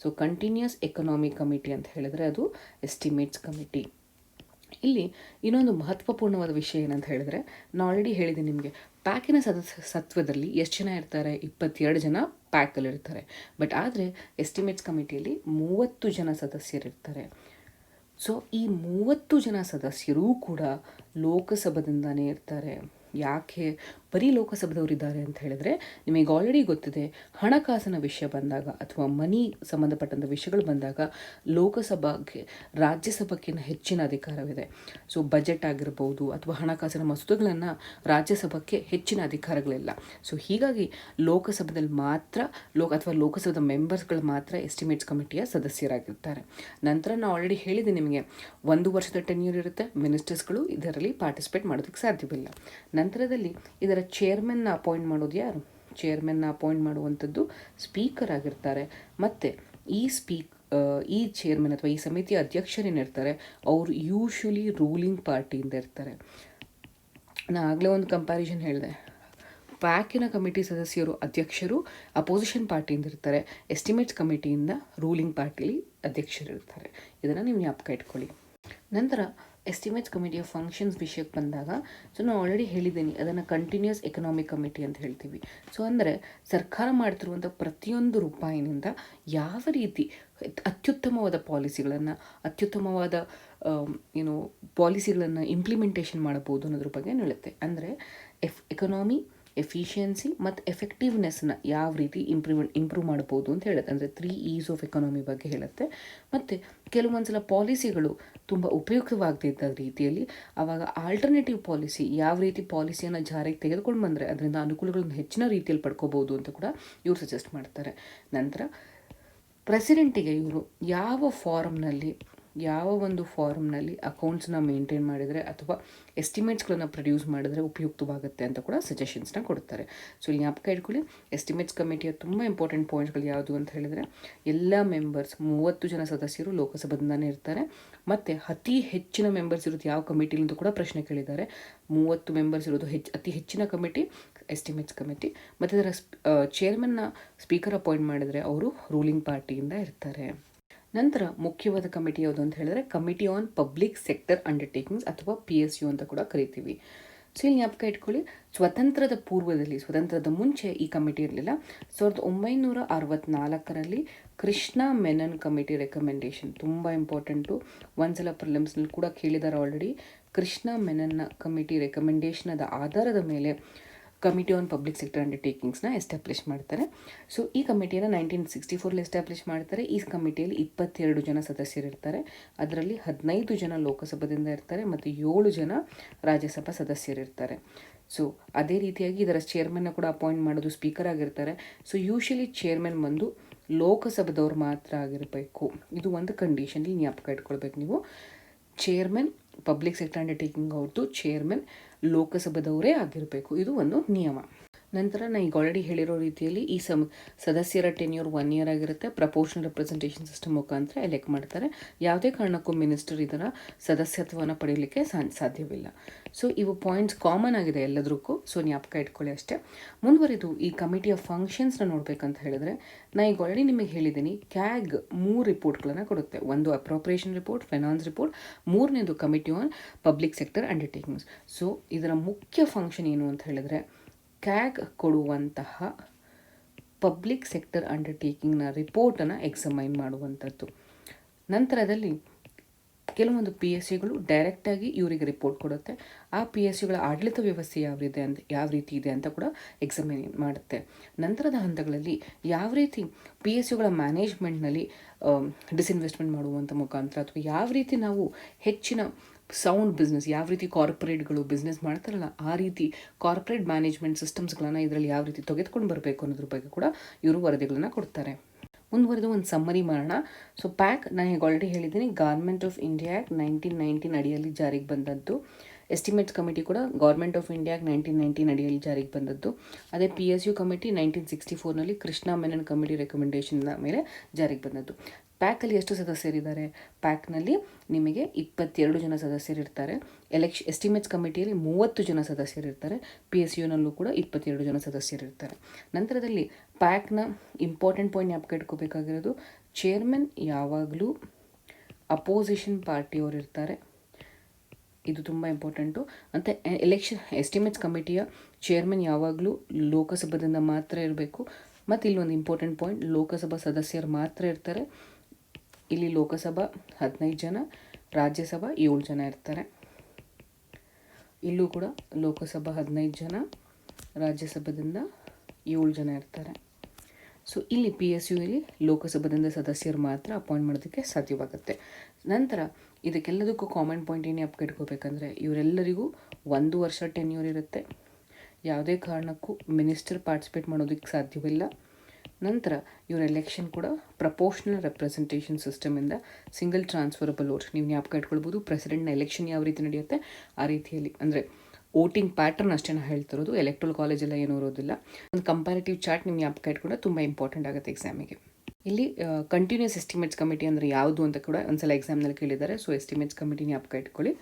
[SPEAKER 1] ಸೊ ಕಂಟಿನ್ಯೂಸ್ ಎಕನಾಮಿಕ್ ಕಮಿಟಿ ಅಂತ ಹೇಳಿದ್ರೆ ಅದು ಎಸ್ಟಿಮೇಟ್ಸ್ ಕಮಿಟಿ. ಇಲ್ಲಿ ಇನ್ನೊಂದು ಮಹತ್ವಪೂರ್ಣವಾದ ವಿಷಯ ಏನಂತ ಹೇಳಿದ್ರೆ, ನಾನು ಆಲ್ರೆಡಿ ಹೇಳಿದ್ದೀನಿ ನಿಮಗೆ, ಪ್ಯಾಕಿನ ಸದಸ್ಯತ್ವದಲ್ಲಿ ಎಷ್ಟು ಜನ ಇರ್ತಾರೆ? 22 ಜನ ಪ್ಯಾಕಲ್ಲಿ ಇರ್ತಾರೆ. ಬಟ್ ಆದರೆ ಎಸ್ಟಿಮೇಟ್ಸ್ ಕಮಿಟಿಯಲ್ಲಿ 30 ಜನ ಸದಸ್ಯರಿರ್ತಾರೆ. ಸೊ ಈ 30 ಜನ ಸದಸ್ಯರೂ ಕೂಡ ಲೋಕಸಭಾದಿಂದಾನೇ ಇರ್ತಾರೆ. ಯಾಕೆ ಬರೀ ಲೋಕಸಭಾದವರಿದ್ದಾರೆ ಅಂತ ಹೇಳಿದ್ರೆ, ನಿಮಗೆ ಆಲ್ರೆಡಿ ಗೊತ್ತಿದೆ, ಹಣಕಾಸಿನ ವಿಷಯ ಬಂದಾಗ ಅಥವಾ ಮನಿ ಸಂಬಂಧಪಟ್ಟಂಥ ವಿಷಯಗಳು ಬಂದಾಗ ಲೋಕಸಭೆಗೆ ರಾಜ್ಯಸಭೆಗಿಂತ ಹೆಚ್ಚಿನ ಅಧಿಕಾರವಿದೆ. ಸೊ ಬಜೆಟ್ ಆಗಿರ್ಬೋದು ಅಥವಾ ಹಣಕಾಸಿನ ಮಸೂದೆಗಳನ್ನು ರಾಜ್ಯಸಭೆಗೆ ಹೆಚ್ಚಿನ ಅಧಿಕಾರಗಳಿಲ್ಲ. ಸೊ ಹೀಗಾಗಿ ಲೋಕಸಭೆಯಲ್ಲಿ ಮಾತ್ರ ಅಥವಾ ಲೋಕಸಭಾದ ಮೆಂಬರ್ಸ್ಗಳು ಮಾತ್ರ ಎಸ್ಟಿಮೇಟ್ಸ್ ಕಮಿಟಿಯ ಸದಸ್ಯರಾಗಿರ್ತಾರೆ. ನಂತರ ನಾನು ಆಲ್ರೆಡಿ ಹೇಳಿದೆ ನಿಮಗೆ, 1 ವರ್ಷದ ಟೆನ್ಯೂರ್ ಇರುತ್ತೆ, ಮಿನಿಸ್ಟರ್ಸ್ಗಳು ಇದರಲ್ಲಿ ಪಾರ್ಟಿಸಿಪೇಟ್ ಮಾಡೋದಕ್ಕೆ ಸಾಧ್ಯವಿಲ್ಲ. ನಂತರದಲ್ಲಿ ಇದರ ಚೇರ್ಮನ್ನ ಅಪಾಯಿಂಟ್ ಮಾಡೋದು ಯಾರು? ಚೇರ್ಮನ್ನ ಅಪಾಯಿಂಟ್ ಮಾಡುವಂಥದ್ದು ಸ್ಪೀಕರ್ ಆಗಿರ್ತಾರೆ. ಮತ್ತು ಈ ಚೇರ್ಮನ್ ಅಥವಾ ಈ ಸಮಿತಿಯ ಅಧ್ಯಕ್ಷರೇನಿರ್ತಾರೆ ಅವರು ಯೂಶ್ವಲಿ ರೂಲಿಂಗ್ ಪಾರ್ಟಿಯಿಂದ ಇರ್ತಾರೆ. ನಾನು ಆಗಲೇ ಒಂದು ಕಂಪ್ಯಾರಿಸನ್ ಹೇಳಿದೆ, ಪ್ಯಾಕಿನ ಕಮಿಟಿ ಸದಸ್ಯರು ಅಧ್ಯಕ್ಷರು ಅಪೋಸಿಷನ್ ಪಾರ್ಟಿಯಿಂದ ಇರ್ತಾರೆ, ಎಸ್ಟಿಮೇಟ್ಸ್ ಕಮಿಟಿಯಿಂದ ರೂಲಿಂಗ್ ಪಾರ್ಟಿಲಿ ಅಧ್ಯಕ್ಷರಿರ್ತಾರೆ. ಇದನ್ನು ನೀವು ಜ್ಞಾಪಕ ಇಟ್ಕೊಳ್ಳಿ. ನಂತರ ಎಸ್ಟಿಮೇಟ್ಸ್ ಕಮಿಟಿಯ ಫಂಕ್ಷನ್ಸ್ ವಿಷಯಕ್ಕೆ ಬಂದಾಗ, ಸೊ ನಾನು ಆಲ್ರೆಡಿ ಹೇಳಿದ್ದೀನಿ, ಅದನ್ನು ಕಂಟಿನ್ಯೂಸ್ ಎಕನಾಮಿಕ್ ಕಮಿಟಿ ಅಂತ ಹೇಳ್ತೀವಿ. ಸೊ ಅಂದರೆ ಸರ್ಕಾರ ಮಾಡ್ತಿರುವಂಥ ಪ್ರತಿಯೊಂದು ರೂಪಾಯಿನಿಂದ ಯಾವ ರೀತಿ ಅತ್ಯುತ್ತಮವಾದ ಪಾಲಿಸಿಗಳನ್ನು ಇಂಪ್ಲಿಮೆಂಟೇಷನ್ ಮಾಡಬಹುದು ಅನ್ನೋದ್ರ ಬಗ್ಗೆ ಹೇಳುತ್ತೆ. ಅಂದರೆ ಎಕನಾಮಿ ಎಫಿಷಿಯನ್ಸಿ ಮತ್ತು ಎಫೆಕ್ಟಿವ್ನೆಸ್ನ ಯಾವ ರೀತಿ ಇಂಪ್ರೂವ್ ಮಾಡ್ಬೋದು ಅಂತ ಹೇಳುತ್ತೆ. ಅಂದರೆ 3 E's ಆಫ್ ಎಕಾನಮಿ ಬಗ್ಗೆ ಹೇಳುತ್ತೆ. ಮತ್ತು ಕೆಲವೊಂದ್ಸಲ ಪಾಲಿಸಿಗಳು ತುಂಬ ಉಪಯುಕ್ತವಾಗದಿದ್ದ ರೀತಿಯಲ್ಲಿ ಆವಾಗ ಆಲ್ಟರ್ನೇಟಿವ್ ಪಾಲಿಸಿ, ಯಾವ ರೀತಿ ಪಾಲಿಸಿಯನ್ನು ಜಾರಿಗೆ ತೆಗೆದುಕೊಂಡು ಬಂದರೆ ಅದರಿಂದ ಅನುಕೂಲಗಳನ್ನು ಹೆಚ್ಚಿನ ರೀತಿಯಲ್ಲಿ ಪಡ್ಕೋಬೋದು ಅಂತ ಕೂಡ ಇವರು ಸಜೆಸ್ಟ್ ಮಾಡ್ತಾರೆ. ನಂತರ ಪ್ರೆಸಿಡೆಂಟಿಗೆ ಇವರು ಯಾವ ಒಂದು ಫಾರಮ್ನಲ್ಲಿ ಅಕೌಂಟ್ಸ್ನ ಮೇಂಟೈನ್ ಮಾಡಿದರೆ ಅಥವಾ ಎಸ್ಟಿಮೇಟ್ಸ್ಗಳನ್ನು ಪ್ರೊಡ್ಯೂಸ್ ಮಾಡಿದರೆ ಉಪಯುಕ್ತವಾಗುತ್ತೆ ಅಂತ ಕೂಡ ಸಜೆಷನ್ಸ್ನ ಕೊಡ್ತಾರೆ. ಸೊ ಇಲ್ಲಿ ಜ್ಞಾಪಕ ಇಟ್ಕೊಳ್ಳಿ, ಎಸ್ಟಿಮೇಟ್ಸ್ ಕಮಿಟಿಯ ತುಂಬ ಇಂಪಾರ್ಟೆಂಟ್ ಪಾಯಿಂಟ್ಸ್ಗಳು ಯಾವುದು ಅಂತ ಹೇಳಿದರೆ, ಎಲ್ಲ ಮೆಂಬರ್ಸ್ 30 ಜನ ಸದಸ್ಯರು ಲೋಕಸಭಾದಿಂದಾನೇ ಇರ್ತಾರೆ. ಮತ್ತು ಅತಿ ಹೆಚ್ಚಿನ ಮೆಂಬರ್ಸ್ ಇರೋದು ಯಾವ ಕಮಿಟಿಲಿಂದ ಕೂಡ ಪ್ರಶ್ನೆ ಕೇಳಿದ್ದಾರೆ. 30 ಮೆಂಬರ್ಸ್ ಇರೋದು ಅತಿ ಹೆಚ್ಚಿನ ಕಮಿಟಿ ಎಸ್ಟಿಮೇಟ್ಸ್ ಕಮಿಟಿ. ಮತ್ತು ಇದರ ಚೇರ್ಮನ್ನ ಸ್ಪೀಕರ್ ಅಪಾಯಿಂಟ್ ಮಾಡಿದರೆ ಅವರು ರೂಲಿಂಗ್ ಪಾರ್ಟಿಯಿಂದ ಇರ್ತಾರೆ. ನಂತರ ಮುಖ್ಯವಾದ ಕಮಿಟಿ ಯಾವುದು ಅಂತ ಹೇಳಿದ್ರೆ committee on public sector undertakings ಅಥವಾ PSU ಅಂತ ಕೂಡ ಕರಿತೀವಿ. ಸೊ ಇಲ್ಲಿ ಜ್ಞಾಪಕ ಇಟ್ಕೊಳ್ಳಿ, ಸ್ವತಂತ್ರದ ಮುಂಚೆ ಈ ಕಮಿಟಿ ಇರಲಿಲ್ಲ. 1964ರಲ್ಲಿ ಕೃಷ್ಣ ಮೆನನ್ ಕಮಿಟಿ ರೆಕಮೆಂಡೇಶನ್, ತುಂಬ ಇಂಪಾರ್ಟೆಂಟು, ಒಂದ್ಸಲ ಪ್ರಿಲಿಮ್ಸ್ನಲ್ಲಿ ಕೂಡ ಕೇಳಿದ್ದಾರೆ ಆಲ್ರೆಡಿ. ಕೃಷ್ಣ ಮೆನನ್ನ ಕಮಿಟಿ ರೆಕಮೆಂಡೇಶನದ ಆಧಾರದ ಮೇಲೆ ಕಮಿಟಿ ಆನ್ ಪಬ್ಲಿಕ್ ಸೆಕ್ಟರ್ ಅಂಡರ್ಟೇಕಿಂಗ್ಸ್ನ ಎಸ್ಟಾಬ್ಲಿಷ್ ಮಾಡ್ತಾರೆ. ಸೊ ಈ ಕಮಿಟಿಯನ್ನು 1964 ಎಸ್ಟಾಬ್ಲಿಷ್ ಮಾಡ್ತಾರೆ. ಈ ಕಮಿಟಿಯಲ್ಲಿ 22 ಜನ ಸದಸ್ಯರಿರ್ತಾರೆ. ಅದರಲ್ಲಿ 15 ಜನ ಲೋಕಸಭಾದಿಂದ ಇರ್ತಾರೆ ಮತ್ತು 7 ಜನ ರಾಜ್ಯಸಭಾ ಸದಸ್ಯರಿರ್ತಾರೆ. ಸೊ ಅದೇ ರೀತಿಯಾಗಿ ಇದರ ಚೇರ್ಮನ್ನ ಕೂಡ ಅಪಾಯಿಂಟ್ ಮಾಡೋದು ಸ್ಪೀಕರ್ ಆಗಿರ್ತಾರೆ. ಸೊ ಯೂಶಲಿ ಚೇರ್ಮನ್ ಬಂದು ಲೋಕಸಭಾದವ್ರು ಮಾತ್ರ ಆಗಿರಬೇಕು. ಇದು ಒಂದು ಕಂಡೀಷನ್, ಇಲ್ಲಿ ಜ್ಞಾಪಕ ಇಟ್ಕೊಳ್ಬೇಕು ನೀವು. ಚೇರ್ಮನ್ ಪಬ್ಲಿಕ್ ಸೆಕ್ಟರ್ ಅಂಡರ್ಟೇಕಿಂಗ್ ಅವ್ರದ್ದು ಚೇರ್ಮನ್ ಲೋಕಸಭಾದವರೇ ಆಗಿರಬೇಕು, ಇದು ಒಂದು ನಿಯಮ. ನಂತರ ನಾನು ಈಗ ಆಲ್ರೆಡಿ ಹೇಳಿರೋ ರೀತಿಯಲ್ಲಿ ಈ ಸದಸ್ಯರ ಟೆನ್ಯೂರ್ 1 ಇಯರ್ ಆಗಿರುತ್ತೆ. ಪ್ರಪೋರ್ಷನಲ್ ರೆಪ್ರೆಸೆಂಟೇಷನ್ ಸಿಸ್ಟಮ್ ಮುಖಾಂತರ ಎಲೆಕ್ಟ್ ಮಾಡ್ತಾರೆ. ಯಾವುದೇ ಕಾರಣಕ್ಕೂ ಮಿನಿಸ್ಟರ್ ಇದರ ಸದಸ್ಯತ್ವವನ್ನು ಪಡೆಯಲಿಕ್ಕೆ ಸಾಧ್ಯವಿಲ್ಲ. ಸೊ ಇವು ಪಾಯಿಂಟ್ಸ್ ಕಾಮನ್ ಆಗಿದೆ ಎಲ್ಲದಕ್ಕೂ, ಸೊ ಜ್ಞಾಪಕ ಇಟ್ಕೊಳ್ಳಿ ಅಷ್ಟೇ. ಮುಂದುವರಿದು ಈ ಕಮಿಟಿಯ ಫಂಕ್ಷನ್ಸ್ನ ನೋಡ್ಬೇಕಂತ ಹೇಳಿದ್ರೆ, ನಾನು ಈಗ ಆಲ್ರೆಡಿ ನಿಮಗೆ ಹೇಳಿದ್ದೀನಿ, ಕ್ಯಾಗ್ 3 ರಿಪೋರ್ಟ್ಗಳನ್ನು ಕೊಡುತ್ತೆ. ಒಂದು ಅಪ್ರೋಪ್ರಿಯೇಷನ್ ರಿಪೋರ್ಟ್, ಫೈನಾನ್ಸ್ ರಿಪೋರ್ಟ್, 3ನೇದು committee on public sector undertakings. So ಇದರ ಮುಖ್ಯ ಫಂಕ್ಷನ್ ಏನು ಅಂತ ಹೇಳಿದ್ರೆ, ಕ್ಯಾಗ್ ಕೊಡುವಂತಹ ಪಬ್ಲಿಕ್ ಸೆಕ್ಟರ್ ಅಂಡರ್ಟೇಕಿಂಗ್ನ ರಿಪೋರ್ಟನ್ನು ಎಕ್ಸಾಮೈನ್ ಮಾಡುವಂಥದ್ದು. ನಂತರದಲ್ಲಿ ಕೆಲವೊಂದು PSUಗಳು ಡೈರೆಕ್ಟಾಗಿ ಇವರಿಗೆ ರಿಪೋರ್ಟ್ ಕೊಡುತ್ತೆ. ಆ PSUಗಳ ಆಡಳಿತ ವ್ಯವಸ್ಥೆ ಯಾವ ರೀತಿ ಇದೆ ಅಂತ ಕೂಡ ಎಕ್ಸಾಮೈನ್ ಮಾಡುತ್ತೆ. ನಂತರದ ಹಂತಗಳಲ್ಲಿ ಯಾವ ರೀತಿ PSUಗಳ ಮ್ಯಾನೇಜ್ಮೆಂಟ್ನಲ್ಲಿ ಡಿಸ್ಇನ್ವೆಸ್ಟ್ಮೆಂಟ್ ಮಾಡುವಂಥ ಮುಖಾಂತರ ಅಥವಾ ಯಾವ ರೀತಿ ನಾವು ಹೆಚ್ಚಿನ ಸೌಂಡ್ ಬಿಸ್ನೆಸ್, ಯಾವ ರೀತಿ ಕಾರ್ಪೊರೇಟ್ಗಳು ಬಿಸ್ನೆಸ್ ಮಾಡ್ತಾರಲ್ಲ ಆ ರೀತಿ ಕಾರ್ಪೊರೇಟ್ ಮ್ಯಾನೇಜ್ಮೆಂಟ್ ಸಿಸ್ಟಮ್ಸ್ಗಳನ್ನು ಇದರಲ್ಲಿ ಯಾವ ರೀತಿ ತೆಗೆದುಕೊಂಡು ಬರಬೇಕು ಅನ್ನೋದ್ರ ಬಗ್ಗೆ ಕೂಡ ಇವರು ವರದಿಗಳನ್ನು ಕೊಡ್ತಾರೆ. ಮುಂದುವರೆದು ಒಂದು ಸಮ್ಮರಿ ಮಾಡೋಣ. ಸೊ ಪ್ಯಾಕ್ ನಾನು ಈಗ ಆಲ್ರೆಡಿ ಹೇಳಿದ್ದೀನಿ, ಗೌರ್ಮೆಂಟ್ ಆಫ್ ಇಂಡಿಯಾ 1919 ಅಡಿಯಲ್ಲಿ ಜಾರಿಗೆ ಬಂದದ್ದು. ಎಸ್ಟಿಮೇಟ್ಸ್ ಕಮಿಟಿ ಕೂಡ ಗೌರ್ಮೆಂಟ್ ಆಫ್ ಇಂಡಿಯಾ 1919 ಅಡಿಯಲ್ಲಿ ಜಾರಿಗೆ ಬಂದದ್ದು. ಅದೇ PSU ಕಮಿಟಿ 1964ನಲ್ಲಿ ಕೃಷ್ಣ ಮೆನನ್ ಕಮಿಟಿ ರೆಕಮೆಂಡೇಶನ್ ಮೇಲೆ ಜಾರಿಗೆ ಬಂದದ್ದು. ಪ್ಯಾಕಲ್ಲಿ ಎಷ್ಟು ಸದಸ್ಯರಿದ್ದಾರೆ? ಪ್ಯಾಕ್ನಲ್ಲಿ ನಿಮಗೆ 22 ಜನ ಸದಸ್ಯರಿರ್ತಾರೆ. ಎಸ್ಟಿಮೇಟ್ಸ್ ಕಮಿಟಿಯಲ್ಲಿ 30 ಜನ ಸದಸ್ಯರಿರ್ತಾರೆ. PSUನಲ್ಲೂ ಕೂಡ 22 ಜನ ಸದಸ್ಯರಿರ್ತಾರೆ. ನಂತರದಲ್ಲಿ ಪ್ಯಾಕ್ನ ಇಂಪಾರ್ಟೆಂಟ್ ಪಾಯಿಂಟ್ ಜ್ಞಾಪಕ ಇಟ್ಕೋಬೇಕಾಗಿರೋದು, ಚೇರ್ಮನ್ ಯಾವಾಗಲೂ ಅಪೋಸಿಷನ್ ಪಾರ್ಟಿಯವರು ಇರ್ತಾರೆ. ಇದು ತುಂಬ ಇಂಪಾರ್ಟೆಂಟು. ಮತ್ತು ಎಸ್ಟಿಮೇಟ್ಸ್ ಕಮಿಟಿಯ ಚೇರ್ಮನ್ ಯಾವಾಗಲೂ ಲೋಕಸಭಾದಿಂದ ಮಾತ್ರ ಇರಬೇಕು. ಮತ್ತು ಇಲ್ಲೊಂದು ಇಂಪಾರ್ಟೆಂಟ್ ಪಾಯಿಂಟ್, ಲೋಕಸಭಾ ಸದಸ್ಯರು ಮಾತ್ರ ಇರ್ತಾರೆ. ಇಲ್ಲಿ ಲೋಕಸಭಾ 15 ಜನ, ರಾಜ್ಯಸಭಾ 7 ಜನ ಇರ್ತಾರೆ. ಇಲ್ಲೂ ಕೂಡ ಲೋಕಸಭಾ 15 ಜನ, ರಾಜ್ಯಸಭಾದಿಂದ 7 ಜನ ಇರ್ತಾರೆ. ಸೊ ಇಲ್ಲಿ PSUಯಲ್ಲಿ ಲೋಕಸಭಾದಿಂದ ಸದಸ್ಯರು ಮಾತ್ರ ಅಪಾಯಿಂಟ್ ಮಾಡೋದಕ್ಕೆ ಸಾಧ್ಯವಾಗುತ್ತೆ. ನಂತರ ಇದಕ್ಕೆಲ್ಲದಕ್ಕೂ ಕಾಮನ್ ಪಾಯಿಂಟ್ ಏನು ಜ್ಞಾಪಕ ಇಟ್ಕೋಬೇಕಂದ್ರೆ, ಇವರೆಲ್ಲರಿಗೂ 1 ವರ್ಷ ಟೆನ್ಯೂರ್ ಇರುತ್ತೆ. ಯಾವುದೇ ಕಾರಣಕ್ಕೂ ಮಿನಿಸ್ಟರ್ ಪಾರ್ಟಿಸಿಪೇಟ್ ಮಾಡೋದಕ್ಕೆ ಸಾಧ್ಯವಿಲ್ಲ. ನಂತರ ಇವರ ಎಲೆಕ್ಷನ್ ಕೂಡ ಪ್ರಪೋರ್ಷನಲ್ ರೆಪ್ರೆಸೆಂಟೇಷನ್ ಸಿಸ್ಟಮಿಂದ ಸಿಂಗಲ್ ಟ್ರಾನ್ಸ್ಫರಬಲ್ ವೋಟ್. ನೀವು ಜ್ಞಾಪಕ ಇಟ್ಕೊಳ್ಬೋದು, ಪ್ರೆಸಿಡೆಂಟ್ನ ಎಲೆಕ್ಷನ್ ಯಾವ ರೀತಿ ನಡೆಯುತ್ತೆ ಆ ರೀತಿಯಲ್ಲಿ, ಅಂದರೆ ವೋಟಿಂಗ್ ಪ್ಯಾಟರ್ನ್ ಅಷ್ಟೇ ನಾನು ಹೇಳ್ತಿರೋದು, ಎಲೆಕ್ಟ್ರಲ್ ಕಾಲೇಜೆಲ್ಲ ಏನೂ ಇರೋದಿಲ್ಲ. ಒಂದು ಕಂಪ್ಯಾರಿಟಿವ್ ಚಾರ್ಟ್ ನೀವು ಜ್ಞಾಪಕ ಇಟ್ಕೊಂಡ್ರೆ ತುಂಬ ಇಂಪಾರ್ಟೆಂಟ್ ಆಗುತ್ತೆ ಎಕ್ಸಾಮಿಗೆ. ಇಲ್ಲಿ ಕಂಟಿನ್ಯೂಸ್ ಎಸ್ಟಿಮೇಟ್ಸ್ ಕಮಿಟಿ ಅಂದರೆ ಯಾವುದು ಅಂತ ಕೂಡ ಒಂದ್ಸಲ ಎಕ್ಸಾಮ್ನಲ್ಲಿ ಕೇಳಿದ್ದಾರೆ. ಸೊ ಎಸ್ಟಿಮೇಟ್ಸ್ ಕಮಿಟಿ ಜ್ಞಾಪಕ ಇಟ್ಕೊಳ್ಳಿ.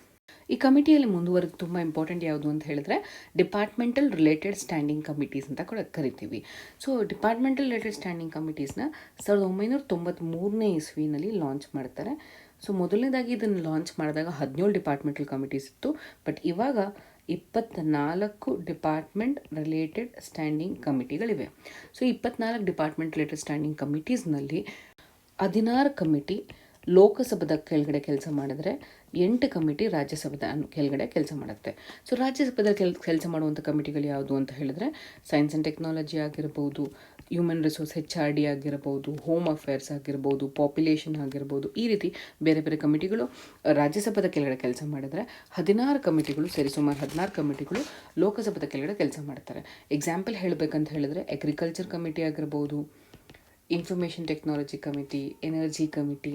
[SPEAKER 1] ಈ ಕಮಿಟಿಯಲ್ಲಿ ಮುಂದುವರೆದು ತುಂಬ ಇಂಪಾರ್ಟೆಂಟ್ ಯಾವುದು ಅಂತ ಹೇಳಿದ್ರೆ, ಡಿಪಾರ್ಟ್ಮೆಂಟಲ್ ರಿಲೇಟೆಡ್ ಸ್ಟ್ಯಾಂಡಿಂಗ್ ಕಮಿಟೀಸ್ ಅಂತ ಕೂಡ ಕರಿತೀವಿ. ಸೊ ಡಿಪಾರ್ಟ್ಮೆಂಟಲ್ ರಿಲೇಟೆಡ್ ಸ್ಟ್ಯಾಂಡಿಂಗ್ ಕಮಿಟೀಸ್ನ 1993ನೇ ಇಸ್ವಿನಲ್ಲಿ ಲಾಂಚ್ ಮಾಡ್ತಾರೆ. ಸೊ ಮೊದಲನೇದಾಗಿ ಇದನ್ನು ಲಾಂಚ್ ಮಾಡಿದಾಗ 17 ಡಿಪಾರ್ಟ್ಮೆಂಟಲ್ ಕಮಿಟೀಸ್ ಇತ್ತು. ಬಟ್ ಇವಾಗ 24 ಡಿಪಾರ್ಟ್ಮೆಂಟ್ ರಿಲೇಟೆಡ್ ಸ್ಟ್ಯಾಂಡಿಂಗ್ ಕಮಿಟಿಗಳಿವೆ. ಸೊ 24 ಡಿಪಾರ್ಟ್ಮೆಂಟ್ ರಿಲೇಟೆಡ್ ಸ್ಟ್ಯಾಂಡಿಂಗ್ ಕಮಿಟೀಸ್ನಲ್ಲಿ 16 ಕಮಿಟಿ ಲೋಕಸಭಾದ ಕೆಳಗಡೆ ಕೆಲಸ ಮಾಡಿದ್ರೆ, 8 ಕಮಿಟಿ ರಾಜ್ಯಸಭೆದ ಕೆಳಗಡೆ ಕೆಲಸ ಮಾಡುತ್ತೆ. ಸೊ ರಾಜ್ಯಸಭೆದಲ್ಲಿ ಕೆಲಸ ಮಾಡುವಂಥ ಕಮಿಟಿಗಳು ಯಾವುದು ಅಂತ ಹೇಳಿದ್ರೆ ಸೈನ್ಸ್ ಆ್ಯಂಡ್ ಟೆಕ್ನಾಲಜಿ ಆಗಿರ್ಬೋದು, ಹ್ಯೂಮನ್ ರಿಸೋರ್ಸ್ HRD ಆಗಿರ್ಬೋದು, ಹೋಮ್ ಅಫೇರ್ಸ್ ಆಗಿರ್ಬೋದು, ಪಾಪ್ಯುಲೇಷನ್ ಆಗಿರ್ಬೋದು, ಈ ರೀತಿ ಬೇರೆ ಬೇರೆ ಕಮಿಟಿಗಳು ರಾಜ್ಯಸಭೆದ ಕೆಳಗಡೆ ಕೆಲಸ ಮಾಡಿದರೆ 16 ಕಮಿಟಿಗಳು ಸೇರಿ ಸುಮಾರು 16 ಕಮಿಟಿಗಳು ಲೋಕಸಭೆದ ಕೆಳಗಡೆ ಕೆಲಸ ಮಾಡ್ತಾರೆ. ಎಕ್ಸಾಂಪಲ್ ಹೇಳಬೇಕಂತ ಹೇಳಿದ್ರೆ ಅಗ್ರಿಕಲ್ಚರ್ ಕಮಿಟಿ ಆಗಿರ್ಬೋದು, information technology committee, energy committee,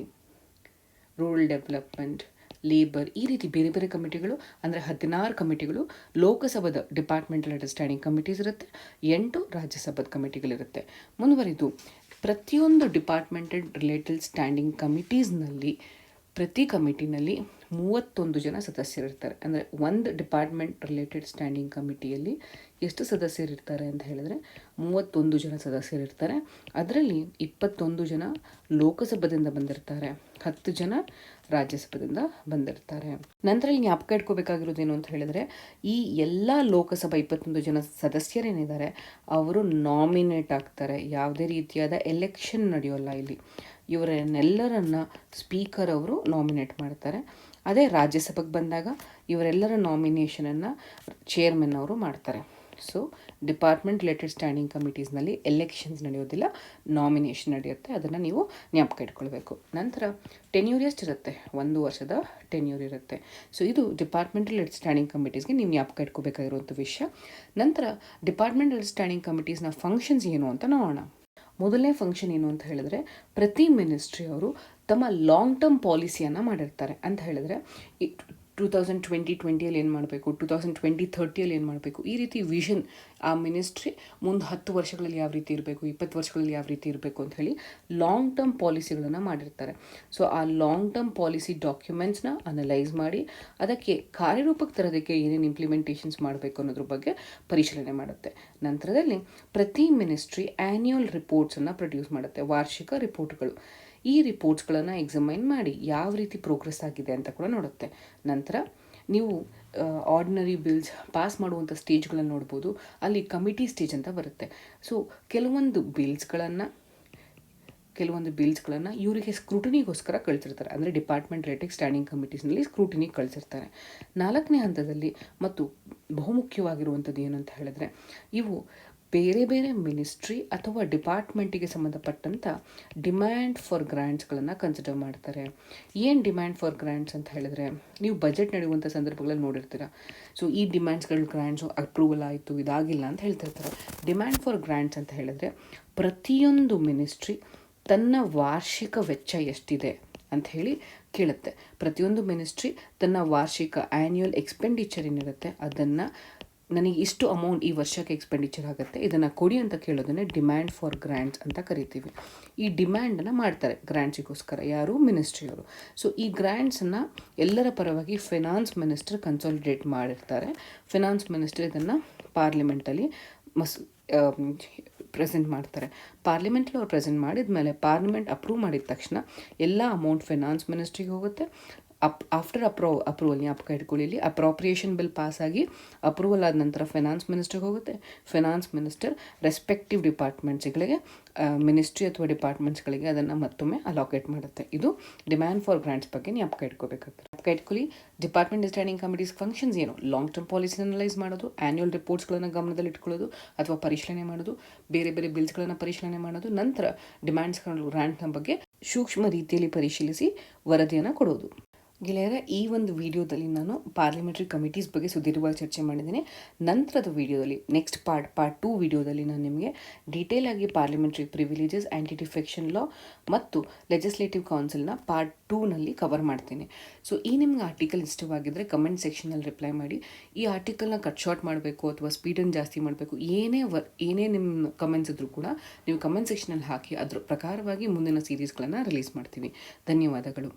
[SPEAKER 1] rural development, labour, ಈ ರೀತಿ ಬೇರೆ ಬೇರೆ ಕಮಿಟಿಗಳು ಅಂದರೆ 16 ಕಮಿಟಿಗಳು ಲೋಕಸಭಾದ ಡಿಪಾರ್ಟ್ಮೆಂಟಲ್ ಅಂಡರ್ಸ್ಟ್ಯಾಂಡಿಂಗ್ ಕಮಿಟೀಸ್ ಇರುತ್ತೆ, 8 ರಾಜ್ಯಸಭಾದ ಕಮಿಟಿಗಳಿರುತ್ತೆ. ಮುಂದುವರಿದು ಪ್ರತಿಯೊಂದು ಡಿಪಾರ್ಟ್ಮೆಂಟಲ್ ರಿಲೇಟೆಡ್ ಸ್ಟ್ಯಾಂಡಿಂಗ್ ಕಮಿಟೀಸ್ನಲ್ಲಿ ಪ್ರತಿ ಕಮಿಟಿನಲ್ಲಿ 31 ಜನ ಸದಸ್ಯರಿರ್ತಾರೆ. ಅಂದರೆ ಒಂದು ಡಿಪಾರ್ಟ್ಮೆಂಟ್ ರಿಲೇಟೆಡ್ ಸ್ಟ್ಯಾಂಡಿಂಗ್ ಕಮಿಟಿಯಲ್ಲಿ ಎಷ್ಟು ಸದಸ್ಯರಿರ್ತಾರೆ ಅಂತ ಹೇಳಿದ್ರೆ 31 ಜನ ಸದಸ್ಯರಿರ್ತಾರೆ. ಅದರಲ್ಲಿ 21 ಜನ ಲೋಕಸಭೆಯಿಂದ ಬಂದಿರ್ತಾರೆ, 10 ಜನ ರಾಜ್ಯಸಭೆಯಿಂದ ಬಂದಿರ್ತಾರೆ. ನಂತರ ಇಲ್ಲಿ ಜ್ಞಾಪಕ ಇಟ್ಕೋಬೇಕಾಗಿರೋದೇನು ಅಂತ ಹೇಳಿದ್ರೆ ಈ ಎಲ್ಲ ಲೋಕಸಭಾ 21 ಜನ ಸದಸ್ಯರೇನಿದ್ದಾರೆ ಅವರು ನಾಮಿನೇಟ್ ಆಗ್ತಾರೆ. ಯಾವುದೇ ರೀತಿಯಾದ ಎಲೆಕ್ಷನ್ ನಡೆಯೋಲ್ಲ ಇಲ್ಲಿ. ಇವರನ್ನೆಲ್ಲರನ್ನ ಸ್ಪೀಕರ್ ಅವರು ನಾಮಿನೇಟ್ ಮಾಡ್ತಾರೆ. ಅದೇ ರಾಜ್ಯಸಭೆಗೆ ಬಂದಾಗ ಇವರೆಲ್ಲರ ನಾಮಿನೇಷನನ್ನು ಚೇರ್ಮನ್ ಅವರು ಮಾಡ್ತಾರೆ. ಸೊ ಡಿಪಾರ್ಟ್ಮೆಂಟ್ ರಿಲೇಟೆಡ್ ಸ್ಟ್ಯಾಂಡಿಂಗ್ ಕಮಿಟೀಸ್ನಲ್ಲಿ ಎಲೆಕ್ಷನ್ಸ್ ನಡೆಯೋದಿಲ್ಲ, ನಾಮಿನೇಷನ್ ನಡೆಯುತ್ತೆ. ಅದನ್ನು ನೀವು ಜ್ಞಾಪಕ ಇಟ್ಕೊಳ್ಬೇಕು. ನಂತರ ಟೆನ್ಯೂರ್ ಎಷ್ಟಿರುತ್ತೆ? 1 ವರ್ಷದ ಟೆನ್ಯೂರ್ ಇರುತ್ತೆ. ಸೊ ಇದು ಡಿಪಾರ್ಟ್ಮೆಂಟ್ ರಿಲೇಟೆಡ್ ಸ್ಟ್ಯಾಂಡಿಂಗ್ ಕಮಿಟೀಸ್ಗೆ ನೀವು ಜ್ಞಾಪಕ ಇಟ್ಕೋಬೇಕಾಗಿರುವಂಥ ವಿಷಯ. ನಂತರ ಡಿಪಾರ್ಟ್ಮೆಂಟ್ ರಿಲೇಟೆಡ್ ಸ್ಟ್ಯಾಂಡಿಂಗ್ ಕಮಿಟೀಸ್ನ ಫಂಕ್ಷನ್ಸ್ ಏನು ಅಂತ ನೋಡೋಣ. ಮೊದಲನೇ ಫಂಕ್ಷನ್ ಏನು ಅಂತ ಹೇಳಿದ್ರೆ ಪ್ರತಿ ಮಿನಿಸ್ಟ್ರಿ ಅವರು ತಮ್ಮ ಲಾಂಗ್ ಟರ್ಮ್ ಪಾಲಿಸಿಯನ್ನು ಮಾಡಿರ್ತಾರೆ. ಅಂತ ಹೇಳಿದ್ರೆ 2020 ಏನು ಮಾಡಬೇಕು, 2020-30 ಏನು ಮಾಡಬೇಕು, ಈ ರೀತಿ ವಿಷನ್ ಆ ಮಿನಿಸ್ಟ್ರಿ ಮುಂದೆ 10 ವರ್ಷಗಳಲ್ಲಿ ಯಾವ ರೀತಿ ಇರಬೇಕು, 20 ವರ್ಷಗಳಲ್ಲಿ ಯಾವ ರೀತಿ ಇರಬೇಕು ಅಂತ ಹೇಳಿ ಲಾಂಗ್ ಟರ್ಮ್ ಪಾಲಿಸಿಗಳನ್ನು ಮಾಡಿರ್ತಾರೆ. ಸೊ ಆ ಲಾಂಗ್ ಟರ್ಮ್ ಪಾಲಿಸಿ ಡಾಕ್ಯುಮೆಂಟ್ಸ್ನ ಅನಲೈಸ್ ಮಾಡಿ ಅದಕ್ಕೆ ಕಾರ್ಯರೂಪಕ್ಕೆ ತರೋದಕ್ಕೆ ಏನೇನು ಇಂಪ್ಲಿಮೆಂಟೇಷನ್ಸ್ ಮಾಡಬೇಕು ಅನ್ನೋದ್ರ ಬಗ್ಗೆ ಪರಿಶೀಲನೆ ಮಾಡುತ್ತೆ. ನಂತರದಲ್ಲಿ ಪ್ರತಿ ಮಿನಿಸ್ಟ್ರಿ ಆ್ಯನ್ಯುವಲ್ ರಿಪೋರ್ಟ್ಸನ್ನು ಪ್ರೊಡ್ಯೂಸ್ ಮಾಡುತ್ತೆ, ವಾರ್ಷಿಕ ರಿಪೋರ್ಟ್ಗಳು. ಈ ರಿಪೋರ್ಟ್ಸ್ಗಳನ್ನು ಎಕ್ಸಾಮೈನ್ ಮಾಡಿ ಯಾವ ರೀತಿ ಪ್ರೋಗ್ರೆಸ್ ಆಗಿದೆ ಅಂತ ಕೂಡ ನೋಡುತ್ತೆ. ನಂತರ ನೀವು ಆರ್ಡಿನರಿ ಬಿಲ್ಸ್ ಪಾಸ್ ಮಾಡುವಂಥ ಸ್ಟೇಜ್ಗಳನ್ನು ನೋಡ್ಬೋದು. ಅಲ್ಲಿ ಕಮಿಟಿ ಸ್ಟೇಜ್ ಅಂತ ಬರುತ್ತೆ. ಸೊ ಕೆಲವೊಂದು ಬಿಲ್ಸ್ಗಳನ್ನು ಇವರಿಗೆ ಸ್ಕ್ರೂಟಿನಿಗೋಸ್ಕರ ಕಳಿಸಿರ್ತಾರೆ. ಅಂದರೆ ಡಿಪಾರ್ಟ್ಮೆಂಟ್ ರಿಲೇಟೆಡ್ ಸ್ಟ್ಯಾಂಡಿಂಗ್ ಕಮಿಟೀಸ್ನಲ್ಲಿ ಸ್ಕ್ರೂಟಿನಿಗೆ ಕಳಿಸಿರ್ತಾರೆ. 4ನೇ ಹಂತದಲ್ಲಿ ಮತ್ತು ಬಹುಮುಖ್ಯವಾಗಿರುವಂಥದ್ದು ಏನು ಅಂತ ಹೇಳಿದ್ರೆ ಇವು ಬೇರೆ ಬೇರೆ ಮಿನಿಸ್ಟ್ರಿ ಅಥವಾ ಡಿಪಾರ್ಟ್ಮೆಂಟಿಗೆ ಸಂಬಂಧಪಟ್ಟಂಥ ಡಿಮ್ಯಾಂಡ್ ಫಾರ್ ಗ್ರ್ಯಾಂಟ್ಸ್ಗಳನ್ನು ಕನ್ಸಿಡರ್ ಮಾಡ್ತಾರೆ. ಏನು ಡಿಮ್ಯಾಂಡ್ ಫಾರ್ ಗ್ರ್ಯಾಂಟ್ಸ್ ಅಂತ ಹೇಳಿದ್ರೆ ನೀವು ಬಜೆಟ್ ನಡೆಯುವಂಥ ಸಂದರ್ಭಗಳಲ್ಲಿ ನೋಡಿರ್ತೀರ. ಸೊ ಈ ಡಿಮ್ಯಾಂಡ್ಸ್ಗಳು ಗ್ರ್ಯಾಂಟ್ಸು ಅಪ್ರೂವಲ್ ಆಯಿತು, ಇದಾಗಿಲ್ಲ ಅಂತ ಹೇಳ್ತಿರ್ತಾರೆ. ಡಿಮ್ಯಾಂಡ್ ಫಾರ್ ಗ್ರ್ಯಾಂಟ್ಸ್ ಅಂತ ಹೇಳಿದ್ರೆ ಪ್ರತಿಯೊಂದು ಮಿನಿಸ್ಟ್ರಿ ತನ್ನ ವಾರ್ಷಿಕ ವೆಚ್ಚ ಎಷ್ಟಿದೆ ಅಂತ ಹೇಳಿ ಕೇಳುತ್ತೆ. ಪ್ರತಿಯೊಂದು ಮಿನಿಸ್ಟ್ರಿ ತನ್ನ ವಾರ್ಷಿಕ ಆ್ಯನ್ಯುವಲ್ ಎಕ್ಸ್ಪೆಂಡಿಚರ್ ಏನಿರುತ್ತೆ ಅದನ್ನು ನನಗೆ ಇಷ್ಟು ಅಮೌಂಟ್ ಈ ವರ್ಷಕ್ಕೆ ಎಕ್ಸ್ಪೆಂಡಿಚರ್ ಆಗುತ್ತೆ, ಇದನ್ನು ಕೊಡಿ ಅಂತ ಕೇಳೋದನ್ನೇ ಡಿಮ್ಯಾಂಡ್ ಫಾರ್ ಗ್ರ್ಯಾಂಟ್ಸ್ ಅಂತ ಕರಿತೀವಿ. ಈ ಡಿಮ್ಯಾಂಡನ್ನು ಮಾಡ್ತಾರೆ ಗ್ರ್ಯಾಂಟ್ಸಿಗೋಸ್ಕರ ಯಾರು? ಮಿನಿಸ್ಟ್ರಿಯವರು. ಸೊ ಈ ಗ್ರ್ಯಾಂಟ್ಸನ್ನು ಎಲ್ಲರ ಪರವಾಗಿ ಫಿನಾನ್ಸ್ ಮಿನಿಸ್ಟರ್ ಕನ್ಸಾಲಿಡೇಟ್ ಮಾಡಿರ್ತಾರೆ. ಫಿನಾನ್ಸ್ ಮಿನಿಸ್ಟರ್ ಇದನ್ನು ಪಾರ್ಲಿಮೆಂಟಲ್ಲಿ ಪ್ರೆಸೆಂಟ್ ಮಾಡ್ತಾರೆ. ಪಾರ್ಲಿಮೆಂಟಲ್ಲಿ ಅವ್ರು ಪ್ರೆಸೆಂಟ್ ಮಾಡಿದ ಮೇಲೆ ಪಾರ್ಲಿಮೆಂಟ್ ಅಪ್ರೂವ್ ಮಾಡಿದ ತಕ್ಷಣ ಎಲ್ಲ ಅಮೌಂಟ್ ಫಿನಾನ್ಸ್ ಮಿನಿಸ್ಟ್ರಿಗೆ ಹೋಗುತ್ತೆ. ಆಫ್ಟರ್ ಅಪ್ರೂವಲ್ ಜ್ಞಾಪಕ ಇಟ್ಕೊಳ್ಳಿ, ಇಲ್ಲಿ ಅಪ್ರೋಪ್ರಿಯೇಷನ್ ಬಿಲ್ ಪಾಸಾಗಿ ಅಪ್ರೂವಲ್ ಆದ ನಂತರ ಫಿನಾನ್ಸ್ ಮಿನಿಸ್ಟರ್ಗೆ ಹೋಗುತ್ತೆ. ಫಿನಾನ್ಸ್ ಮಿನಿಸ್ಟರ್ ರೆಸ್ಪೆಕ್ಟಿವ್ ಡಿಪಾರ್ಟ್ಮೆಂಟ್ಸ್ಗಳಿಗೆ ಮಿನಿಸ್ಟ್ರಿ ಅಥವಾ ಡಿಪಾರ್ಟ್ಮೆಂಟ್ಸ್ಗಳಿಗೆ ಅದನ್ನು ಮತ್ತೊಮ್ಮೆ ಅಲೋಕೇಟ್ ಮಾಡುತ್ತೆ. ಇದು ಡಿಮ್ಯಾಂಡ್ ಫಾರ್ ಗ್ರಾಂಟ್ಸ್ ಬಗ್ಗೆ ಜ್ಞಾಪಕ ಇಟ್ಕೋಬೇಕಾಗ್ತದೆ. ಜ್ಞಾಪಕ ಇಟ್ಕೊಳ್ಳಿ, ಡಿಪಾರ್ಟ್ಮೆಂಟ್ ಸ್ಟ್ಯಾಂಡಿಂಗ್ ಕಮಿಟೀಸ್ ಫಂಕ್ಷನ್ಸ್ ಏನು? ಲಾಂಗ್ ಟರ್ಮ್ ಪಾಲಿಸಿ ಅನಲೈಸ್ ಮಾಡೋದು, ಆ್ಯನ್ಯುವಲ್ ರಿಪೋರ್ಟ್ಸ್ಗಳನ್ನು ಗಮನದಲ್ಲಿ ಇಟ್ಕೊಳ್ಳೋದು ಅಥವಾ ಪರಿಶೀಲನೆ ಮಾಡೋದು, ಬೇರೆ ಬೇರೆ ಬಿಲ್ಸ್ಗಳನ್ನು ಪರಿಶೀಲನೆ ಮಾಡೋದು, ನಂತರ ಡಿಮ್ಯಾಂಡ್ಸ್ಗಳು ಗ್ರಾಂಟ್ನ ಬಗ್ಗೆ ಸೂಕ್ಷ್ಮ ರೀತಿಯಲ್ಲಿ ಪರಿಶೀಲಿಸಿ ವರದಿಯನ್ನು ಕೊಡೋದು. ಗೆಳೆಯರ, ಈ ಒಂದು ವಿಡಿಯೋದಲ್ಲಿ ನಾನು ಪಾರ್ಲಿಮೆಂಟ್ರಿ ಕಮಿಟೀಸ್ ಬಗ್ಗೆ ಸುದೀರ್ಘವಾಗಿ ಚರ್ಚೆ ಮಾಡಿದ್ದೀನಿ. ನಂತರದ ವಿಡಿಯೋದಲ್ಲಿ ನೆಕ್ಸ್ಟ್ ಪಾರ್ಟ್ 2 ವಿಡಿಯೋದಲ್ಲಿ ನಾನು ನಿಮಗೆ ಡೀಟೇಲ್ ಆಗಿ ಪಾರ್ಲಿಮೆಂಟ್ರಿ ಪ್ರಿವಿಲೇಜಸ್, ಆ್ಯಂಟಿ ಡಿಫೆಕ್ಷನ್ ಲಾ ಮತ್ತು ಲೆಜಿಸ್ಲೇಟಿವ್ ಕೌನ್ಸಿಲ್ನ ಪಾರ್ಟ್ 2ನಲ್ಲಿ ಕವರ್ ಮಾಡ್ತೀನಿ. ಸೊ ಈ ನಿಮ್ಗೆ ಆರ್ಟಿಕಲ್ ಇಷ್ಟವಾಗಿದ್ದರೆ ಕಮೆಂಟ್ ಸೆಕ್ಷನಲ್ಲಿ ರಿಪ್ಲೈ ಮಾಡಿ. ಈ ಆರ್ಟಿಕಲ್ನ ಕಟ್ ಶಾರ್ಟ್ ಮಾಡಬೇಕು ಅಥವಾ ಸ್ಪೀಡನ್ನು ಜಾಸ್ತಿ ಮಾಡಬೇಕು, ಏನೇ ನಿಮ್ಮ ಕಮೆಂಟ್ಸ್ ಇದ್ರೂ ಕೂಡ ನೀವು ಕಮೆಂಟ್ ಸೆಕ್ಷನಲ್ಲಿ ಹಾಕಿ ಅದ್ರ ಪ್ರಕಾರವಾಗಿ ಮುಂದಿನ ಸೀರೀಸ್ಗಳನ್ನು ರಿಲೀಸ್ ಮಾಡ್ತೀವಿ. ಧನ್ಯವಾದಗಳು.